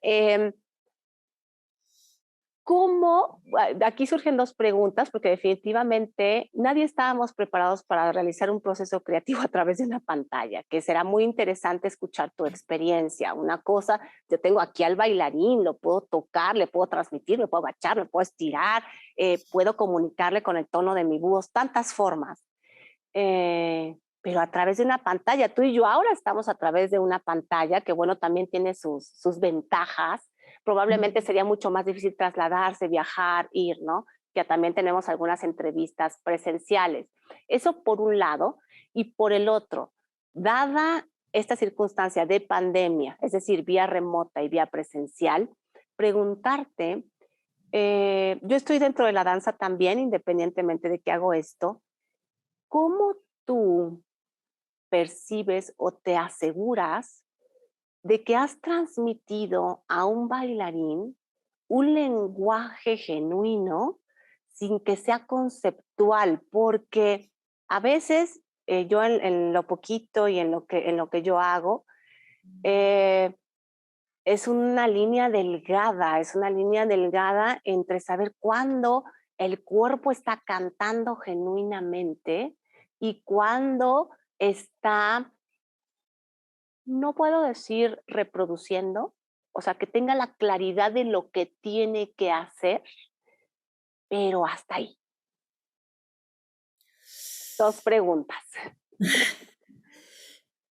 ¿Cómo? Aquí surgen dos preguntas, porque definitivamente nadie estábamos preparados para realizar un proceso creativo a través de una pantalla, que será muy interesante escuchar tu experiencia. Una cosa, yo tengo aquí al bailarín, lo puedo tocar, le puedo transmitir, me puedo agachar, me puedo estirar, puedo comunicarle con el tono de mi voz, tantas formas. Pero a través de una pantalla, tú y yo ahora estamos a través de una pantalla, que bueno, también tiene sus ventajas. Probablemente sería mucho más difícil trasladarse, viajar, ir, ¿no? Ya también tenemos algunas entrevistas presenciales. Eso por un lado, y por el otro, dada esta circunstancia de pandemia, es decir, vía remota y vía presencial, preguntarte, yo estoy dentro de la danza también, independientemente de que hago esto, ¿cómo tú percibes o te aseguras de que has transmitido a un bailarín un lenguaje genuino sin que sea conceptual? Porque a veces yo en lo poquito y en lo que yo hago, eh, es una línea delgada entre saber cuándo el cuerpo está cantando genuinamente y cuándo está, no puedo decir reproduciendo, o sea, que tenga la claridad de lo que tiene que hacer, pero hasta ahí. Dos preguntas.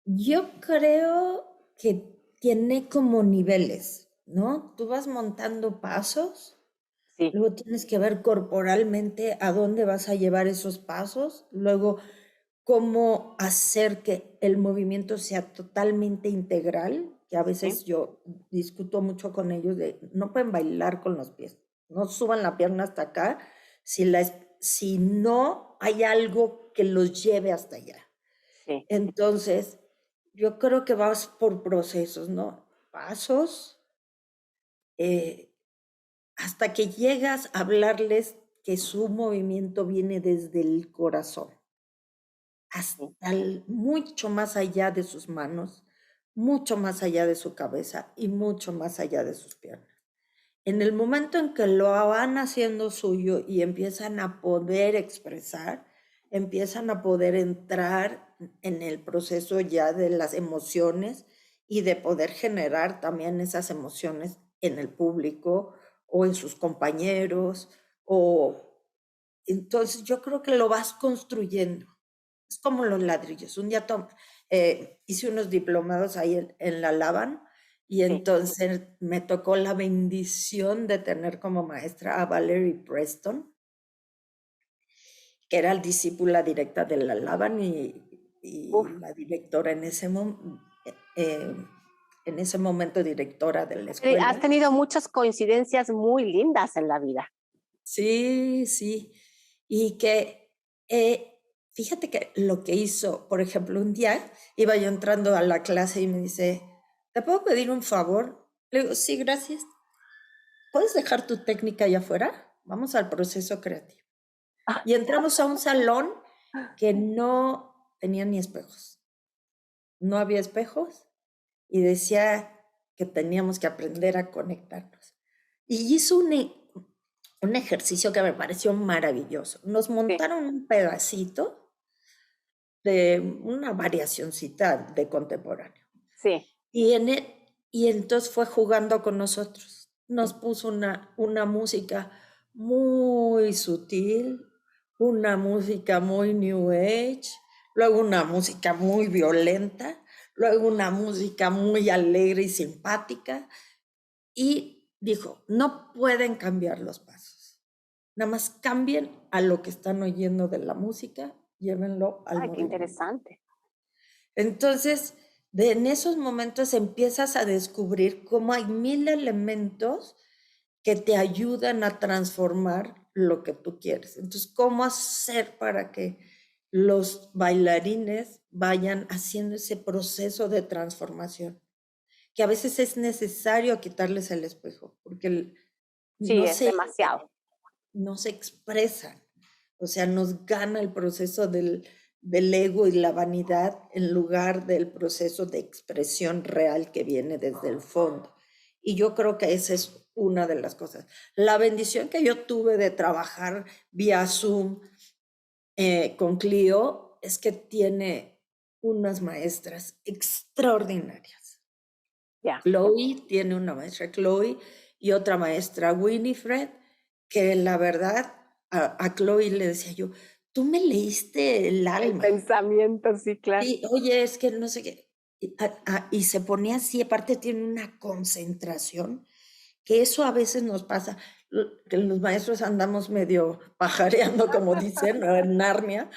Yo creo que tiene como niveles, ¿no? Tú vas montando pasos, Sí, luego tienes que ver corporalmente a dónde vas a llevar esos pasos, luego cómo hacer que el movimiento sea totalmente integral, que a sí, veces yo discuto mucho con ellos de no pueden bailar con los pies, no suban la pierna hasta acá si no hay algo que los lleve hasta allá. sí. Entonces, yo creo que vas por procesos, ¿no? Pasos, eh, hasta que llegas a hablarles que su movimiento viene desde el corazón, Sí. hasta mucho más allá de sus manos, mucho más allá de su cabeza y mucho más allá de sus piernas. En el momento en que lo van haciendo suyo y empiezan a poder expresar, empiezan a poder entrar en el proceso ya de las emociones y de poder generar también esas emociones en el público o en sus compañeros, o entonces yo creo que lo vas construyendo. Es como los ladrillos. Un día hice unos diplomados ahí en la Laban y Sí. entonces me tocó la bendición de tener como maestra a Valerie Preston, que era la discípula directa de la Laban y Uf, la directora eh, en ese momento directora de la has escuela. tenido muchas coincidencias muy lindas en la vida. Sí, sí. Y que, fíjate que lo que hizo, por ejemplo, un día iba yo entrando a la clase y me dice, ¿te puedo pedir un favor? Le digo, sí, gracias. ¿Puedes dejar tu técnica allá afuera? Vamos al proceso creativo. Y entramos a un salón que no tenía ni espejos. No había espejos y decía que teníamos que aprender a conectarnos. Y hizo un ejercicio que me pareció maravilloso. Nos Sí, montaron un pedacito de una variacioncita de contemporáneo. sí. Y entonces fue jugando con nosotros. Nos puso una música muy sutil, una música muy New Age, luego una música muy violenta, luego una música muy alegre y simpática. Y dijo, no pueden cambiar los pasos. Nada más cambien a lo que están oyendo de la música, llévenlo al Ay, qué movimiento. interesante. Entonces, en esos momentos empiezas a descubrir cómo hay mil elementos que te ayudan a transformar lo que tú quieres. Entonces, ¿cómo hacer para que los bailarines vayan haciendo ese proceso de transformación? Que a veces es necesario quitarles el espejo, porque Sí, no es se, demasiado. no se expresan. O sea, nos gana el proceso del ego y la vanidad en lugar del proceso de expresión real que viene desde el fondo. Y yo creo que esa es una de las cosas. La bendición que yo tuve de trabajar vía Zoom con Clio es que tiene unas maestras extraordinarias. Ya. Chloe tiene una maestra, Chloe, y otra maestra, Winifred, que la verdad a Chloe le decía yo, tú me leíste el El alma. pensamiento, sí, claro. Sí, oye, es que no sé qué. Y se ponía así, aparte tiene una concentración, que eso a veces nos pasa, que los maestros andamos medio pajareando, como dicen, ¿no? En Narnia.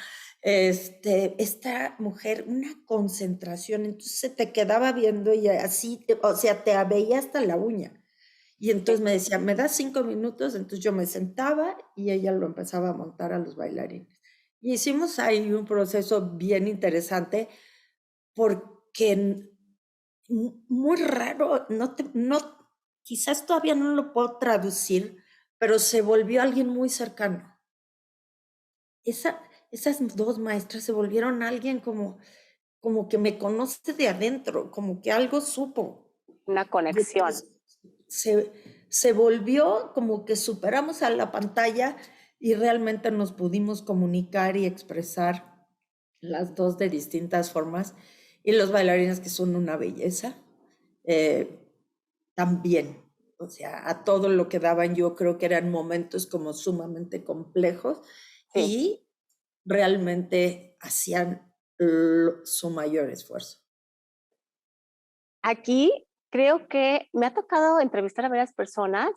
Esta mujer, una concentración, entonces se te quedaba viendo y así, o sea, te veía hasta la uña. Y entonces me decía, ¿me das 5 minutos? Entonces yo me sentaba y ella lo empezaba a montar a los bailarines. Y hicimos ahí un proceso bien interesante porque muy raro, quizás todavía no lo puedo traducir, pero se volvió alguien muy cercano. Esas dos maestras se volvieron alguien como que me conoce de adentro, como que algo supo. Una Y conexión. entonces se volvió como que superamos a la pantalla y realmente nos pudimos comunicar y expresar las dos de distintas formas. Y los bailarines que son una belleza, eh, también. O sea, a todo lo que daban yo creo que eran momentos como sumamente complejos Sí. y realmente hacían su mayor esfuerzo. Aquí creo que me ha tocado entrevistar a varias personas,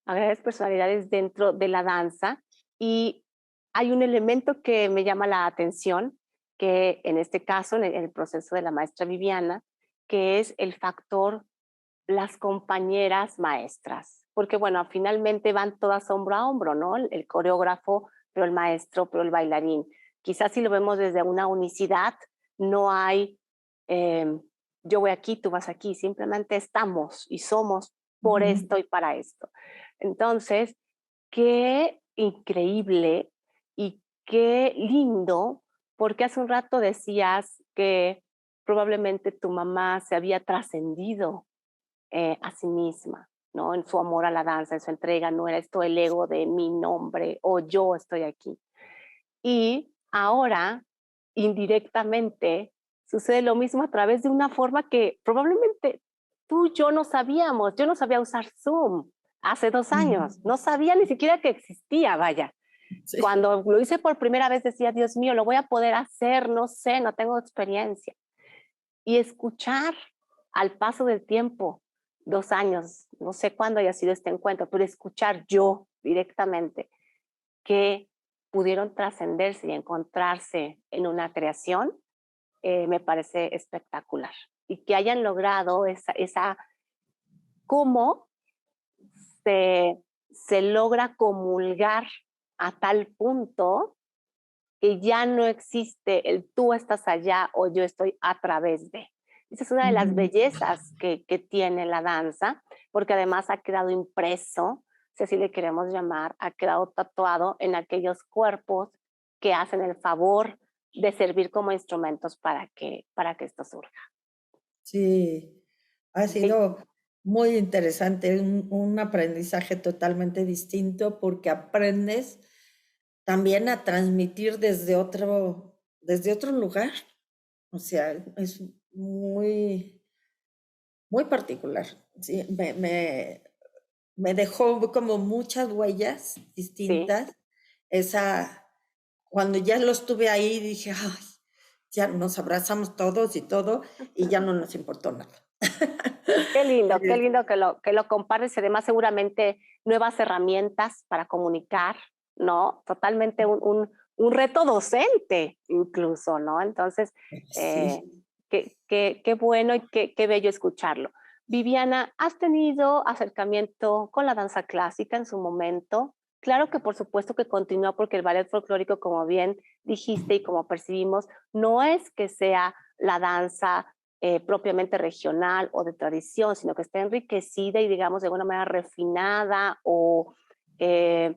a varias personalidades dentro de la danza, y hay un elemento que me llama la atención, que en este caso, en el proceso de la maestra Viviana, que es el factor las compañeras maestras, porque bueno, finalmente van todas hombro a hombro, ¿no? El coreógrafo, pero el maestro, pero el bailarín. Quizás si lo vemos desde una unicidad, no hay eh, yo voy aquí, tú vas aquí, simplemente estamos y somos por Ujú. esto y para esto. Entonces, qué increíble y qué lindo, porque hace un rato decías que probablemente tu mamá se había trascendido a sí misma, ¿no? En su amor a la danza, en su entrega, no era esto el ego de mi nombre o yo estoy aquí. Y ahora, indirectamente, sucede lo mismo a través de una forma que probablemente tú y yo no sabíamos. Yo no sabía usar Zoom hace 2 años, Ujú. no sabía ni siquiera que existía, vaya. Sí. Cuando lo hice por primera vez decía, Dios mío, lo voy a poder hacer, no sé, no tengo experiencia. Y escuchar al paso del tiempo, 2 años, no sé cuándo haya sido este encuentro, pero escuchar yo directamente que pudieron trascenderse y encontrarse en una creación, me parece espectacular. Y que hayan logrado cómo se logra comulgar a tal punto que ya no existe el tú estás allá o yo estoy a través de. Esa es una de las Ujú. bellezas que tiene la danza, porque además ha quedado impreso, si así le queremos llamar, ha quedado tatuado en aquellos cuerpos que hacen el favor de servir como instrumentos para que esto surja. Sí, ha Sí, sido muy interesante, un aprendizaje totalmente distinto porque aprendes también a transmitir desde otro lugar. O sea, es muy, muy particular. Sí, me dejó como muchas huellas sí. distintas. Cuando ya lo estuve ahí, dije, ay, ya nos abrazamos todos y todo, y ya no nos importó nada. Qué Eh, lindo que lo compartes y además seguramente nuevas herramientas para comunicar, ¿no? Totalmente un reto docente incluso, ¿no? Entonces, eh, Sí. qué bueno y qué bello escucharlo. Viviana, ¿has tenido acercamiento con la danza clásica en su momento? Claro que por supuesto que continúa porque el ballet folclórico, como bien dijiste y como percibimos, no es que sea la danza propiamente regional o de tradición, sino que está enriquecida y digamos de alguna manera refinada o eh,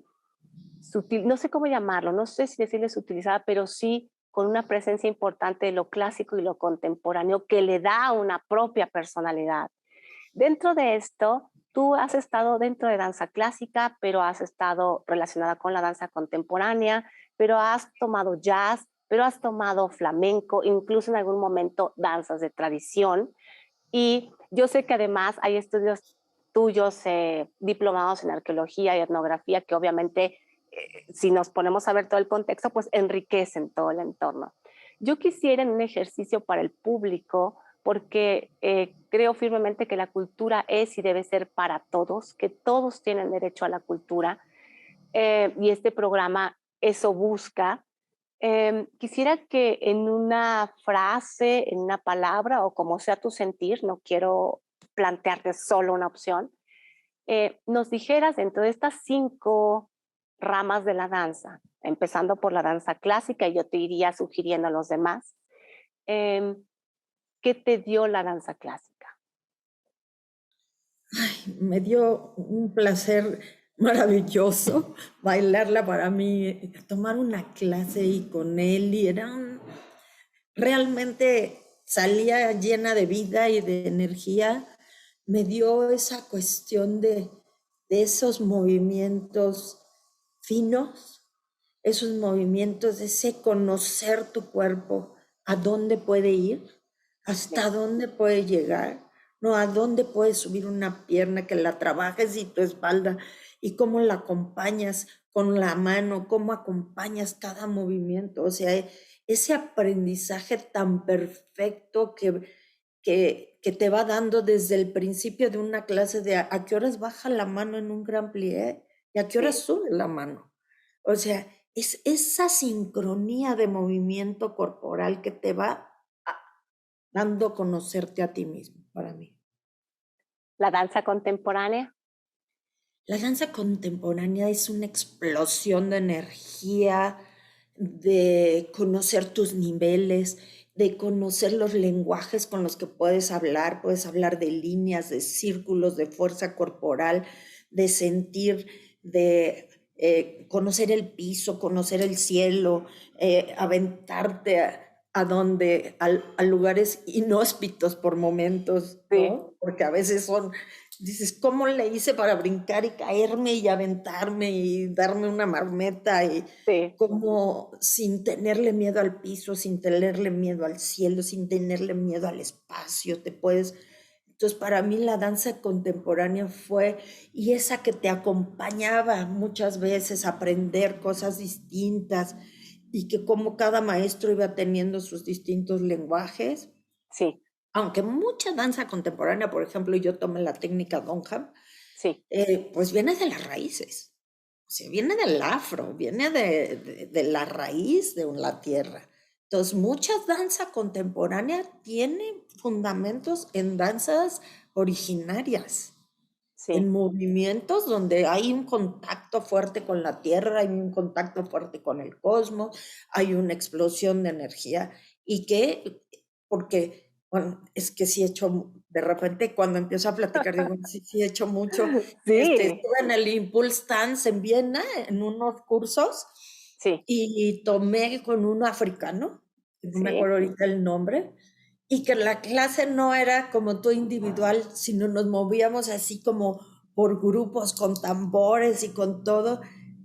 sutil, no sé cómo llamarlo, no sé si decirles utilizada, pero sí con una presencia importante de lo clásico y lo contemporáneo que le da una propia personalidad. Dentro de esto, tú has estado dentro de danza clásica, pero has estado relacionada con la danza contemporánea, pero has tomado jazz, pero has tomado flamenco, incluso en algún momento danzas de tradición. Y yo sé que además hay estudios tuyos diplomados en arqueología y etnografía que obviamente, si nos ponemos a ver todo el contexto, pues enriquecen todo el entorno. Yo quisiera en un ejercicio para el público, porque creo firmemente que la cultura es y debe ser para todos, que todos tienen derecho a la cultura, y este programa eso busca. Quisiera que en una frase, en una palabra o como sea tu sentir, no quiero plantearte solo una opción, nos dijeras dentro de estas 5 ramas de la danza, empezando por la danza clásica, y yo te iría sugiriendo a los demás, em, ¿qué te dio la danza clásica? Me dio un placer maravilloso bailarla para mí, tomar una clase y con él, y realmente salía llena de vida y de energía. Me dio esa cuestión de esos movimientos finos, esos movimientos, de ese conocer tu cuerpo, a dónde puede ir, hasta dónde puede llegar, no a dónde puede subir una pierna, que la trabajes y tu espalda, y cómo la acompañas con la mano, cómo acompañas cada movimiento. O sea, ese aprendizaje tan perfecto que te va dando desde el principio de una clase, de a qué horas baja la mano en un gran plié y a qué horas Sí, sube la mano. O sea, es esa sincronía de movimiento corporal que te va dando a conocerte a ti mismo, para mí. la danza contemporánea, La danza contemporánea es una explosión de energía, de conocer tus niveles, de conocer los lenguajes con los que puedes hablar de líneas, de círculos, de fuerza corporal, de sentir, de conocer el piso, conocer el cielo, aventarte a lugares inhóspitos por momentos, sí, ¿no? Porque a veces dices, ¿cómo le hice para brincar y caerme y aventarme y darme una marmeta? Y sí, como sin tenerle miedo al piso, sin tenerle miedo al cielo, sin tenerle miedo al espacio, te puedes... Entonces, para mí la danza contemporánea fue, y esa que te acompañaba muchas veces a aprender cosas distintas, y que como cada maestro iba teniendo sus distintos lenguajes, sí, aunque mucha danza contemporánea, por ejemplo, yo tomé la técnica Donham, sí, pues viene de las raíces, o sea, viene del afro, viene de la raíz de la tierra. Entonces, mucha danza contemporánea tiene fundamentos en danzas originarias, en sí, movimientos donde hay un contacto fuerte con la tierra, hay un contacto fuerte con el cosmos, hay una explosión de energía, y porque, bueno, es que sí he hecho, de repente cuando empiezo a platicar, digo, sí, sí he hecho mucho. sí, Estuve en el Impulse Dance en Viena, en unos cursos, sí, y tomé con un africano, que no me sí, acuerdo ahorita el nombre, y que la clase no era como tú individual, sino nos movíamos así como por grupos con tambores y con todo,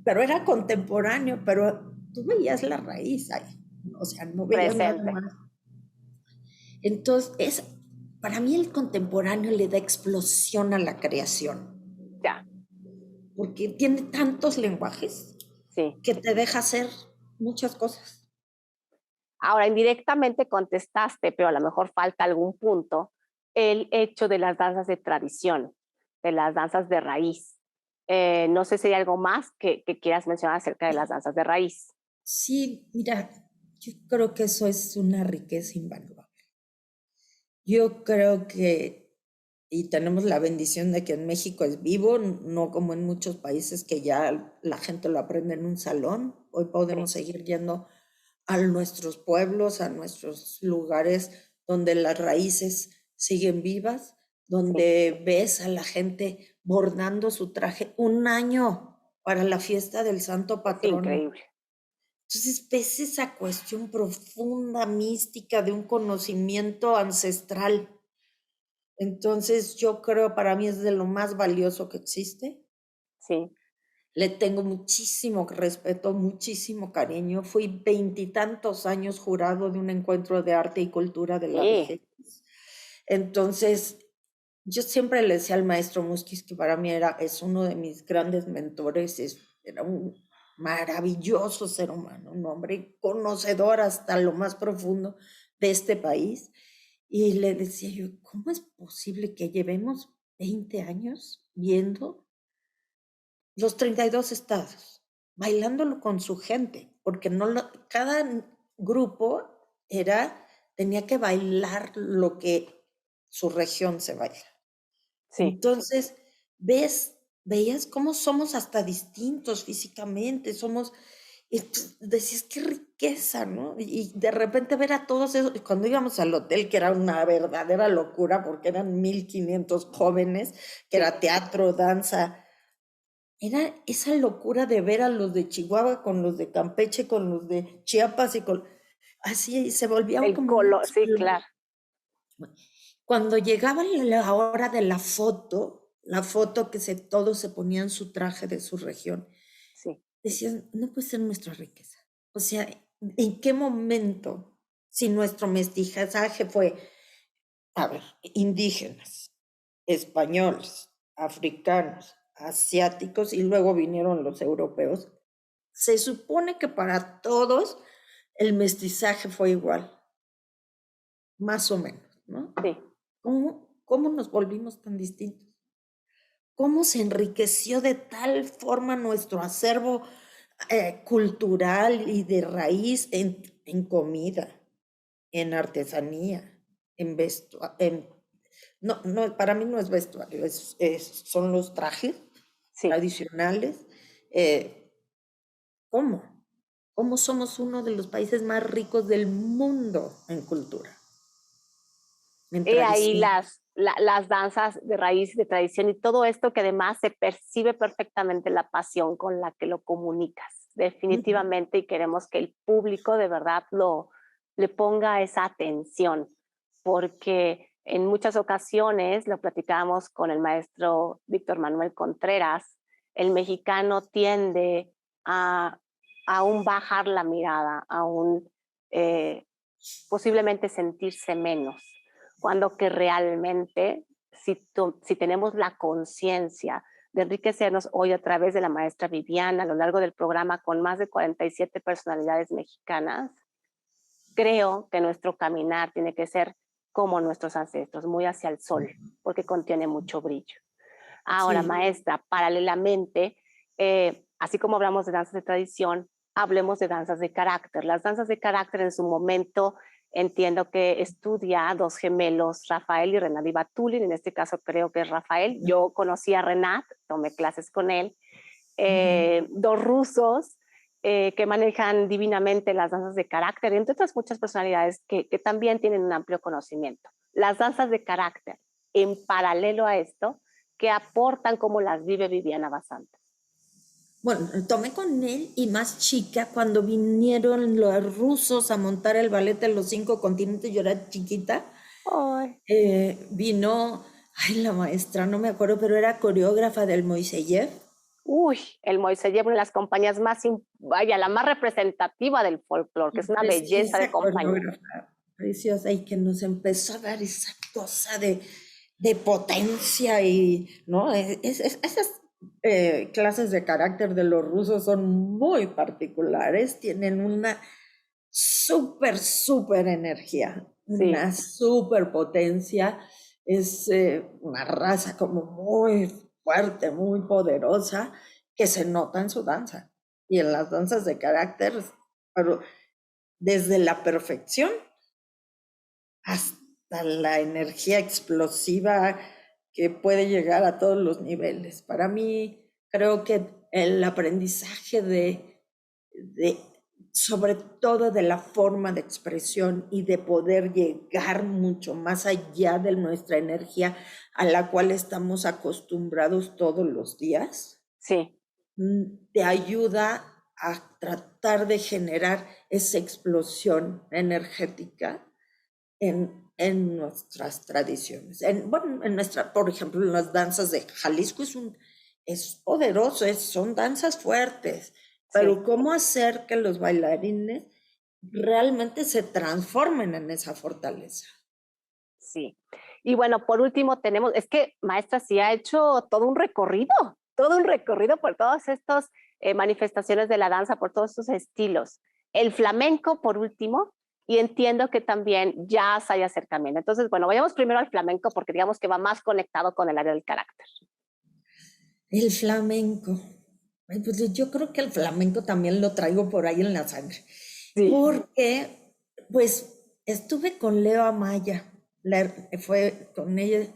pero era contemporáneo, pero tú veías la raíz ahí, o sea, no veías nada presente, más. Entonces, para mí el contemporáneo le da explosión a la creación, ya, porque tiene tantos lenguajes sí. que te deja hacer muchas cosas. Ahora, indirectamente contestaste, pero a lo mejor falta algún punto, el hecho de las danzas de tradición, de las danzas de raíz. No sé si hay algo más que quieras mencionar acerca de las danzas de raíz. Sí, mira, yo creo que eso es una riqueza invaluable. Yo creo que, y tenemos la bendición de que en México es vivo, no como en muchos países que ya la gente lo aprende en un salón. Hoy Sí, podemos seguir yendo a nuestros pueblos, a nuestros lugares donde las raíces siguen vivas, sí, donde ves a la gente bordando su traje un año para la fiesta del santo es patrono. increíble. Entonces ves esa cuestión profunda, mística, de un conocimiento ancestral. Entonces, yo creo para mí es de lo más valioso que existe. Sí. Le tengo muchísimo respeto, muchísimo cariño. Fui 20 y tantos años jurado de un encuentro de arte y cultura de la Sí. vejez. Entonces, yo siempre le decía al maestro Musquiz que para mí es uno de mis grandes mentores, era un maravilloso ser humano, un hombre conocedor hasta lo más profundo de este país. Y le decía yo, ¿cómo es posible que llevemos 20 años viendo los 32 estados, bailándolo con su gente? Porque cada grupo tenía que bailar lo que su región se baila. Sí. Entonces, veías cómo somos hasta distintos físicamente, y decías, qué riqueza, ¿no? Y de repente ver a todos esos, cuando íbamos al hotel, que era una verdadera locura, porque eran 1500 jóvenes, que Sí. era teatro, danza, era esa locura de ver a los de Chihuahua con los de Campeche, con los de Chiapas así se volvía El como una color, sí, explosión. claro. Cuando llegaba la hora de la foto que todos se ponían su traje de su región, Sí. decían, no puede ser nuestra riqueza. O sea, ¿en qué momento, si nuestro mestizaje fue, a ver, indígenas, españoles, africanos, asiáticos y luego vinieron los europeos? Se supone que para todos el mestizaje fue igual, más o menos, ¿no? Sí. ¿Cómo nos volvimos tan distintos? ¿Cómo se enriqueció de tal forma nuestro acervo cultural y de raíz en comida, en artesanía, no, no, para mí no es vestuario, son los trajes Sí. tradicionales. eh, ¿Cómo? ¿Cómo somos uno de los países más ricos del mundo en cultura, en He ahí tradición? las danzas de raíz, de tradición y todo esto que además se percibe perfectamente la pasión con la que lo comunicas, Ujú. definitivamente, y queremos que el público de verdad le ponga esa atención, porque en muchas ocasiones, lo platicábamos con el maestro Víctor Manuel Contreras, el mexicano tiende a aún bajar la mirada, aún eh, posiblemente sentirse menos, cuando que realmente si tenemos la conciencia de enriquecernos hoy a través de la maestra Viviana a lo largo del programa con más de 47 personalidades mexicanas, creo que nuestro caminar tiene que ser como nuestros ancestros, muy hacia el sol, porque contiene mucho brillo. Ahora, Sí. maestra, paralelamente, así como hablamos de danzas de tradición, hablemos de danzas de carácter. Las danzas de carácter en su momento entiendo que estudia a dos gemelos, Rafael y Renat Ibatulin, en este caso creo que es Rafael. Yo conocí a Renat, tomé clases con él, Ujú. dos rusos que manejan divinamente las danzas de carácter, entre otras muchas personalidades que también tienen un amplio conocimiento. Las danzas de carácter, en paralelo a esto, que aportan como las vive Viviana Basanta. Bueno, tomé con él y más chica cuando vinieron los rusos a montar el ballet de los 5 continentes, yo era chiquita, Ay, vino, ay, la maestra, no me acuerdo, pero era coreógrafa del Moiseyev. uy, el Moisés lleva una de las compañías más, vaya, la más representativa del folclore, que es una belleza de Preciosa compañía. coreógrafa, preciosa, y que nos empezó a dar esa cosa de potencia ¿no? Esas clases de carácter de los rusos son muy particulares, tienen una súper energía, Sí, una súper potencia, es una raza como muy fuerte, muy poderosa, que se nota en su danza y en las danzas de carácter, pero desde la perfección hasta la energía explosiva que puede llegar a todos los niveles. Para mí, creo que el aprendizaje de sobre todo de la forma de expresión y de poder llegar mucho más allá de nuestra energía a la cual estamos acostumbrados todos los días, sí, te ayuda a tratar de generar esa explosión energética en nuestras tradiciones. Bueno, por ejemplo, en las danzas de Jalisco es poderoso, son danzas fuertes, pero Sí, ¿cómo hacer que los bailarines realmente se transformen en esa fortaleza? sí. Y bueno, por último tenemos, es que maestra sí ha hecho todo un recorrido por todas estas manifestaciones de la danza, por todos sus estilos. El flamenco, por último, y entiendo que también jazz hay acercamiento. Entonces, bueno, vayamos primero al flamenco porque digamos que va más conectado con el área del carácter. El flamenco. Ay, pues yo creo que el flamenco también lo traigo por ahí en la sangre, Sí. porque pues estuve con Leo Amaya, fue con ella.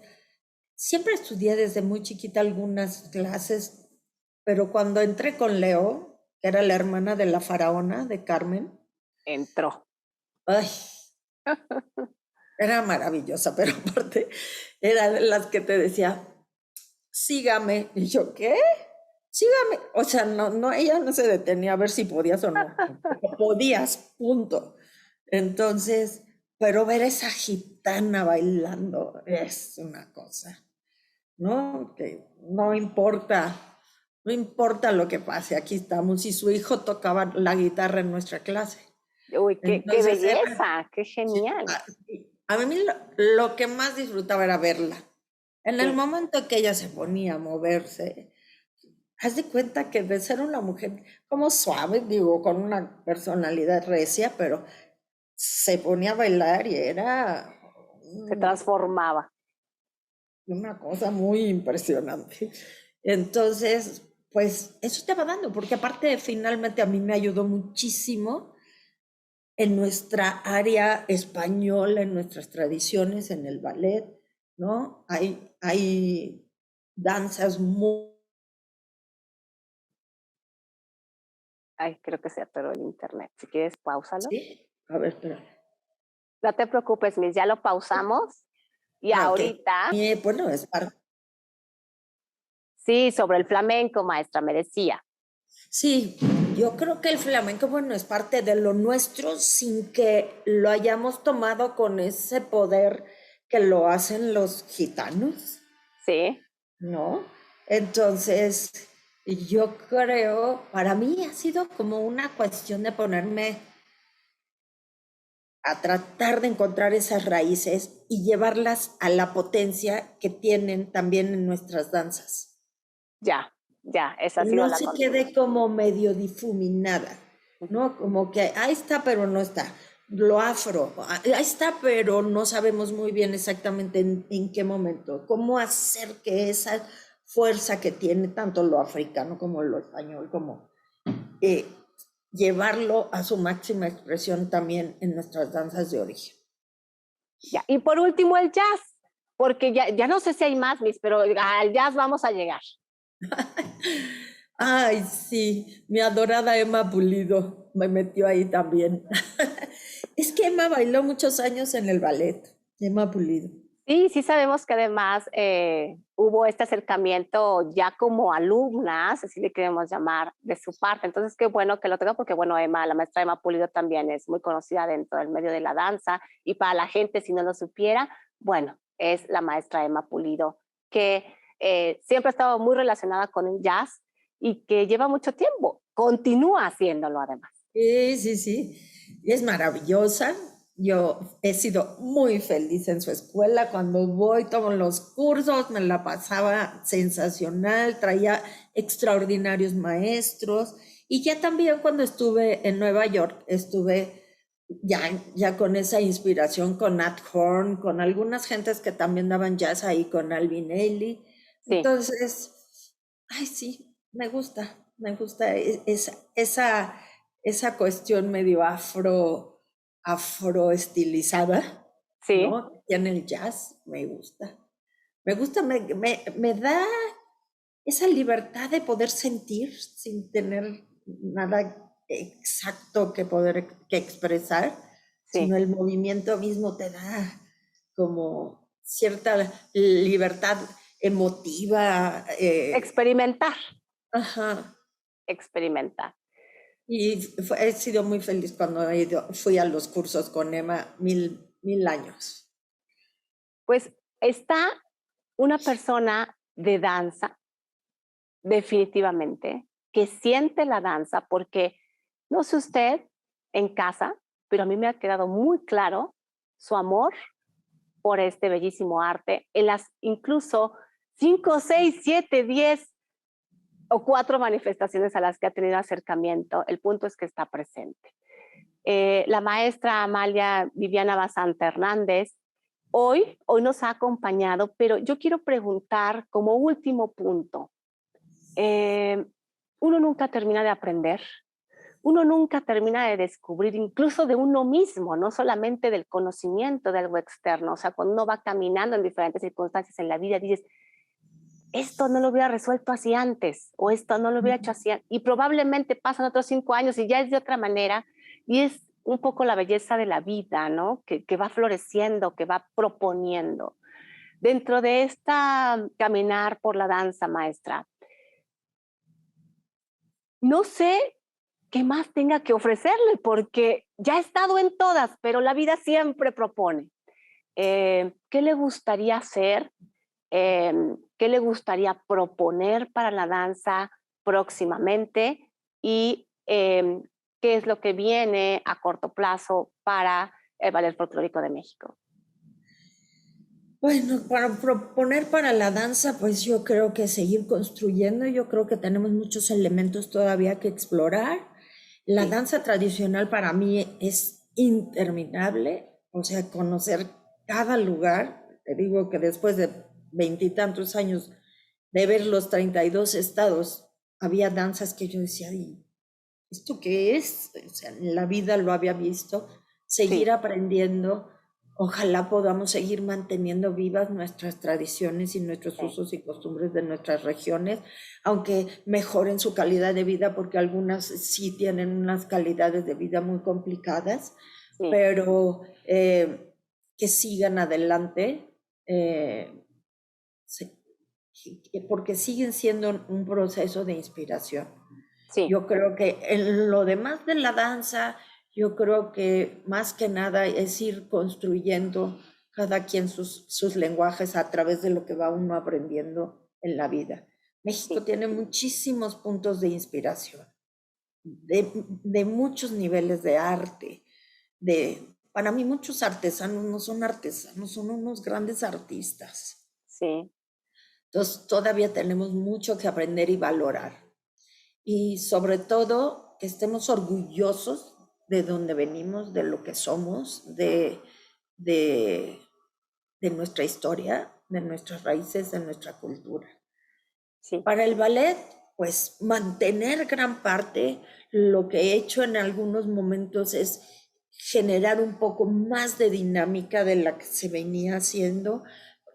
Siempre estudié desde muy chiquita algunas clases, pero cuando entré con Leo, que era la hermana de la faraona, de Carmen, Entró. ay, era maravillosa, pero aparte era de las que te decía, sígame. Y yo, ¿qué? Sígame. O sea, no, ella no se detenía a ver si podías o no. Podías, punto. Entonces, pero ver esa gitana bailando es una cosa, ¿no? Que no importa lo que pase, aquí estamos. Y su hijo tocaba la guitarra en nuestra clase. Uy, qué Entonces, belleza, qué genial. a mí lo que más disfrutaba era verla. En el Sí, momento que ella se ponía a moverse, haz de cuenta que de ser una mujer como suave, digo, con una personalidad recia, pero se ponía a bailar y era se mm, transformaba. una cosa muy impresionante. Entonces, pues eso te va dando, porque aparte finalmente a mí me ayudó muchísimo en nuestra área española, en nuestras tradiciones, en el ballet, ¿no? Hay danzas muy... Ay, creo que se atoró el internet. Si quieres, páusalo. ¿Sí? A ver, espera. No te preocupes, Miss, ya lo pausamos. Y Ah, ok. ahorita, Bueno, es parte. sí, sobre el flamenco, maestra, me decía. Sí, yo creo que el flamenco, bueno, es parte de lo nuestro sin que lo hayamos tomado con ese poder que lo hacen los gitanos, Sí, ¿no? Entonces, yo creo, para mí ha sido como una cuestión de ponerme a tratar de encontrar esas raíces y llevarlas a la potencia que tienen también en nuestras danzas. ya, esa ha Que sido no la se quede continuación. como medio difuminada, ¿no? Como que ahí está, pero no está. Lo afro, ahí está, pero no sabemos muy bien exactamente en qué momento. ¿Cómo hacer que esa fuerza que tiene tanto lo africano como lo español, como eh, llevarlo a su máxima expresión también en nuestras danzas de origen? Ya. Y por último, el jazz, porque ya no sé si hay más, Miss, pero al jazz vamos a llegar. Ay, sí, mi adorada Emma Pulido me metió ahí también. Es que Emma bailó muchos años en el ballet, Emma Pulido. Sí, sí sabemos que además hubo este acercamiento ya como alumnas, así le queremos llamar, de su parte. Entonces, qué bueno que lo tenga porque, bueno, Emma, la maestra Emma Pulido también es muy conocida dentro del medio de la danza y para la gente, si no lo supiera, bueno, es la maestra Emma Pulido, que siempre ha estado muy relacionada con el jazz y que lleva mucho tiempo, continúa haciéndolo además. Sí, sí, sí. Y es maravillosa. Yo he sido muy feliz en su escuela. Cuando voy, tomo los cursos, me la pasaba sensacional, traía extraordinarios maestros. Y ya también cuando estuve en Nueva York, estuve ya con esa inspiración con Nat Horn, con algunas gentes que también daban jazz ahí, con Alvin Ailey. Sí, Entonces, ay, sí, me gusta esa cuestión medio afro estilizada, sí, ¿no? Y en el jazz me gusta. Me da esa libertad de poder sentir sin tener nada exacto que expresar, sino sí. el movimiento mismo te da como cierta libertad emotiva. Experimentar, Ajá. experimentar. Y he sido muy feliz cuando fui a los cursos con Emma mil años. Pues está una persona de danza, definitivamente, que siente la danza, porque no sé usted en casa, pero a mí me ha quedado muy claro su amor por este bellísimo arte en las incluso 5, 6, 7, 10 o 4 manifestaciones a las que ha tenido acercamiento. El punto es que está presente. La maestra Amalia Viviana Basanta Hernández hoy nos ha acompañado, pero yo quiero preguntar como último punto, uno nunca termina de aprender, uno nunca termina de descubrir incluso de uno mismo, no solamente del conocimiento de algo externo. O sea, cuando uno va caminando en diferentes circunstancias en la vida, dices, esto no lo hubiera resuelto así antes, o esto no lo hubiera hecho así, y probablemente pasan otros 5 años y ya es de otra manera, y es un poco la belleza de la vida, ¿no? Que va floreciendo, que va proponiendo. Dentro de esta caminar por la danza, maestra, no sé qué más tenga que ofrecerle, porque ya he estado en todas, pero la vida siempre propone. ¿Qué le gustaría hacer? ¿Qué le gustaría proponer para la danza próximamente? Y qué es lo que viene a corto plazo para el Ballet Folclórico de México. Bueno, para proponer para la danza, pues yo creo que seguir construyendo, yo creo que tenemos muchos elementos todavía que explorar. La Sí, danza tradicional para mí es interminable, o sea, conocer cada lugar. Te digo que después de veintitantos años de ver los 32 estados, había danzas que yo decía, "¿Y esto qué es?". O sea, en la vida lo había visto, seguir sí, aprendiendo. Ojalá podamos seguir manteniendo vivas nuestras tradiciones y nuestros sí, usos y costumbres de nuestras regiones, aunque mejoren su calidad de vida, porque algunas sí tienen unas calidades de vida muy complicadas, sí, pero que sigan adelante, eh, se- porque siguen siendo un proceso de inspiración. sí, Yo creo que en lo demás de la danza, yo creo que más que nada es ir construyendo cada quien sus lenguajes a través de lo que va uno aprendiendo en la vida. México sí, tiene muchísimos puntos de inspiración, de muchos niveles de arte, para mí muchos artesanos no son artesanos, son unos grandes artistas. sí, Entonces todavía tenemos mucho que aprender y valorar. Y sobre todo que estemos orgullosos de donde venimos, de lo que somos, de, de nuestra historia, de nuestras raíces, de nuestra cultura. sí, Para el ballet, pues mantener gran parte, lo que he hecho en algunos momentos es generar un poco más de dinámica de la que se venía haciendo.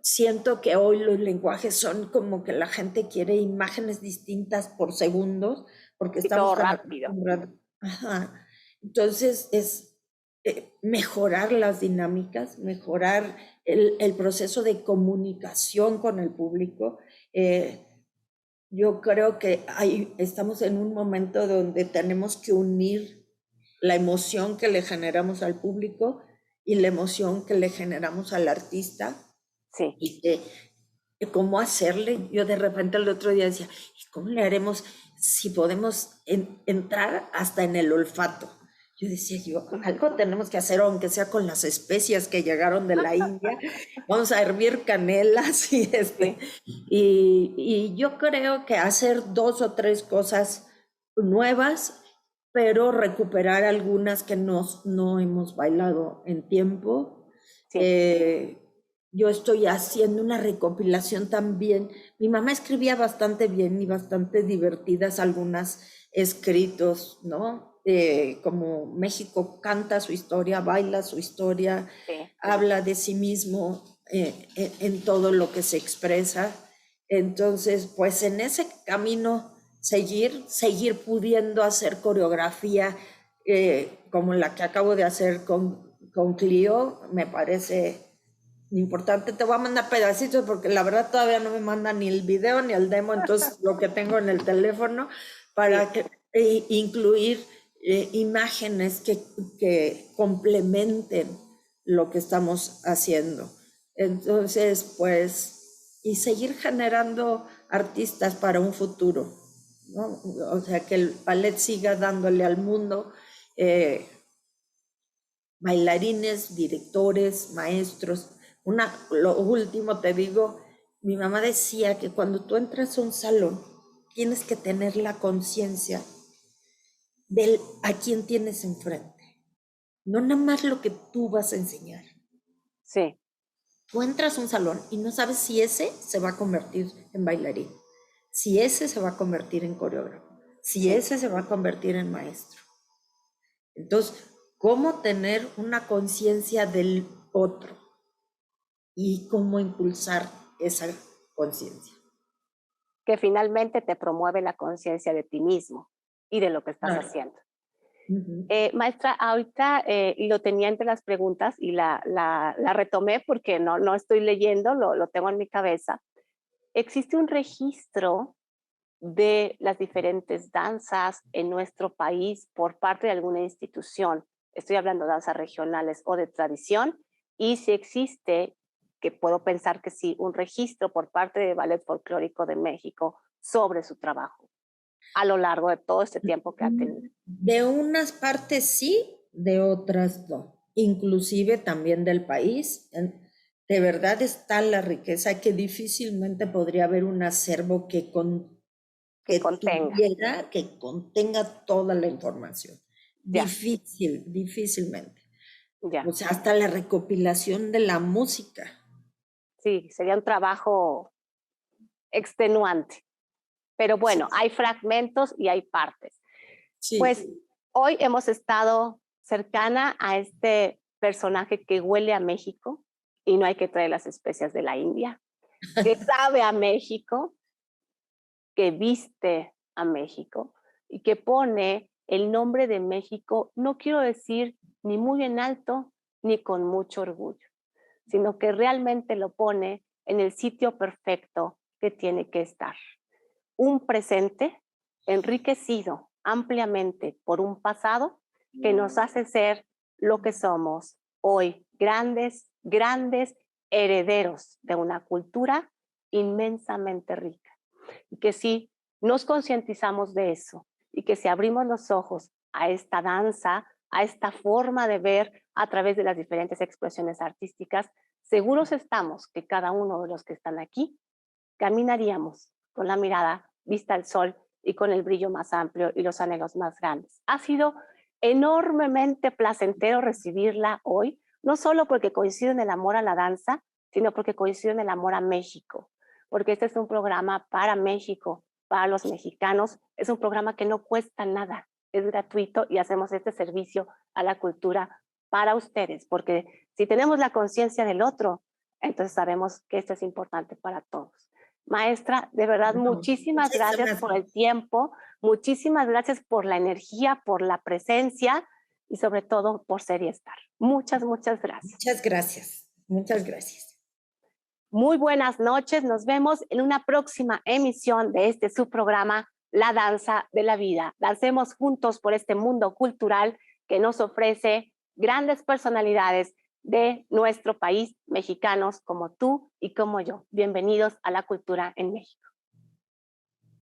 Siento que hoy los lenguajes son como que la gente quiere imágenes distintas por segundos, porque y estamos todo tan rápido. acostumbrados. Ajá. Entonces es mejorar las dinámicas, mejorar el proceso de comunicación con el público. Yo creo que estamos en un momento donde tenemos que unir la emoción que le generamos al público y la emoción que le generamos al artista Sí, y cómo hacerle. Yo de repente el otro día decía, ¿y cómo le haremos si podemos entrar hasta en el olfato? Yo decía, yo, algo tenemos que hacer, aunque sea con las especias que llegaron de la India. Vamos a hervir canelas sí, y yo creo que hacer dos o tres cosas nuevas, pero recuperar algunas que no hemos bailado en tiempo. sí, Eh, yo estoy haciendo una recopilación también. Mi mamá escribía bastante bien y bastante divertidas algunas escritos, ¿no? Como México canta su historia, baila su historia, sí, habla de sí mismo en todo lo que se expresa. Entonces, pues en ese camino seguir pudiendo hacer coreografía como la que acabo de hacer con Clio, me parece importante. Te voy a mandar pedacitos porque la verdad todavía no me manda ni el video ni el demo, entonces lo que tengo en el teléfono para sí, incluir imágenes que complementen lo que estamos haciendo. Entonces, pues, y seguir generando artistas para un futuro, ¿no? O sea, que el ballet siga dándole al mundo eh, bailarines, directores, maestros. Lo último te digo, mi mamá decía que cuando tú entras a un salón, tienes que tener la conciencia de a quién tienes enfrente, no nada más lo que tú vas a enseñar. Sí. Tú entras a un salón y no sabes si ese se va a convertir en bailarín, si ese se va a convertir en coreógrafo, si Sí. ese se va a convertir en maestro. Entonces, ¿cómo tener una conciencia del otro y cómo impulsar esa conciencia? Que finalmente te promueve la conciencia de ti mismo y de lo que estás Claro. haciendo. Ujú. Maestra, ahorita lo tenía entre las preguntas y la retomé porque no estoy leyendo, lo tengo en mi cabeza. ¿Existe un registro de las diferentes danzas en nuestro país por parte de alguna institución? Estoy hablando de danzas regionales o de tradición. Y si existe, que puedo pensar que sí, un registro por parte de Ballet Folclórico de México sobre su trabajo a lo largo de todo este tiempo que ha tenido. De unas partes sí, de otras no. Inclusive también del país. De verdad está la riqueza que difícilmente podría haber un acervo Que contenga. que contenga toda la información. Ya, Difícilmente. ya. O sea, hasta la recopilación de la música. Sí, sería un trabajo extenuante. Pero Sí, bueno, hay fragmentos y hay partes. Pues sí. hoy hemos estado cercana a este personaje que huele a México y no hay que traer las especias de la India, que sabe a México, que viste a México y que pone el nombre de México, no quiero decir ni muy en alto ni con mucho orgullo, sino que realmente lo pone en el sitio perfecto que tiene que estar. Un presente enriquecido ampliamente por un pasado que nos hace ser lo que somos hoy, grandes herederos de una cultura inmensamente rica. Y que si nos concientizamos de eso y que si abrimos los ojos a esta danza, a esta forma de ver a través de las diferentes expresiones artísticas, seguros estamos que cada uno de los que están aquí caminaríamos con la mirada vista al sol y con el brillo más amplio y los anhelos más grandes. Ha sido enormemente placentero recibirla hoy, no solo porque coincido en el amor a la danza, sino porque coincido en el amor a México, porque este es un programa para México, para los mexicanos, es un programa que no cuesta nada, es gratuito y hacemos este servicio a la cultura para ustedes, porque si tenemos la conciencia del otro, entonces sabemos que esto es importante para todos. Maestra, de verdad, No, muchísimas gracias muchísimas, por el tiempo, muchísimas gracias por la energía, por la presencia y sobre todo por ser y estar. Muchas gracias. muchas gracias. Muchas gracias. Muy buenas noches, nos vemos en una próxima emisión de este subprograma La Danza de la Vida. Dancemos juntos por este mundo cultural que nos ofrece grandes personalidades de nuestro país, mexicanos como tú y como yo. Bienvenidos a la cultura en México.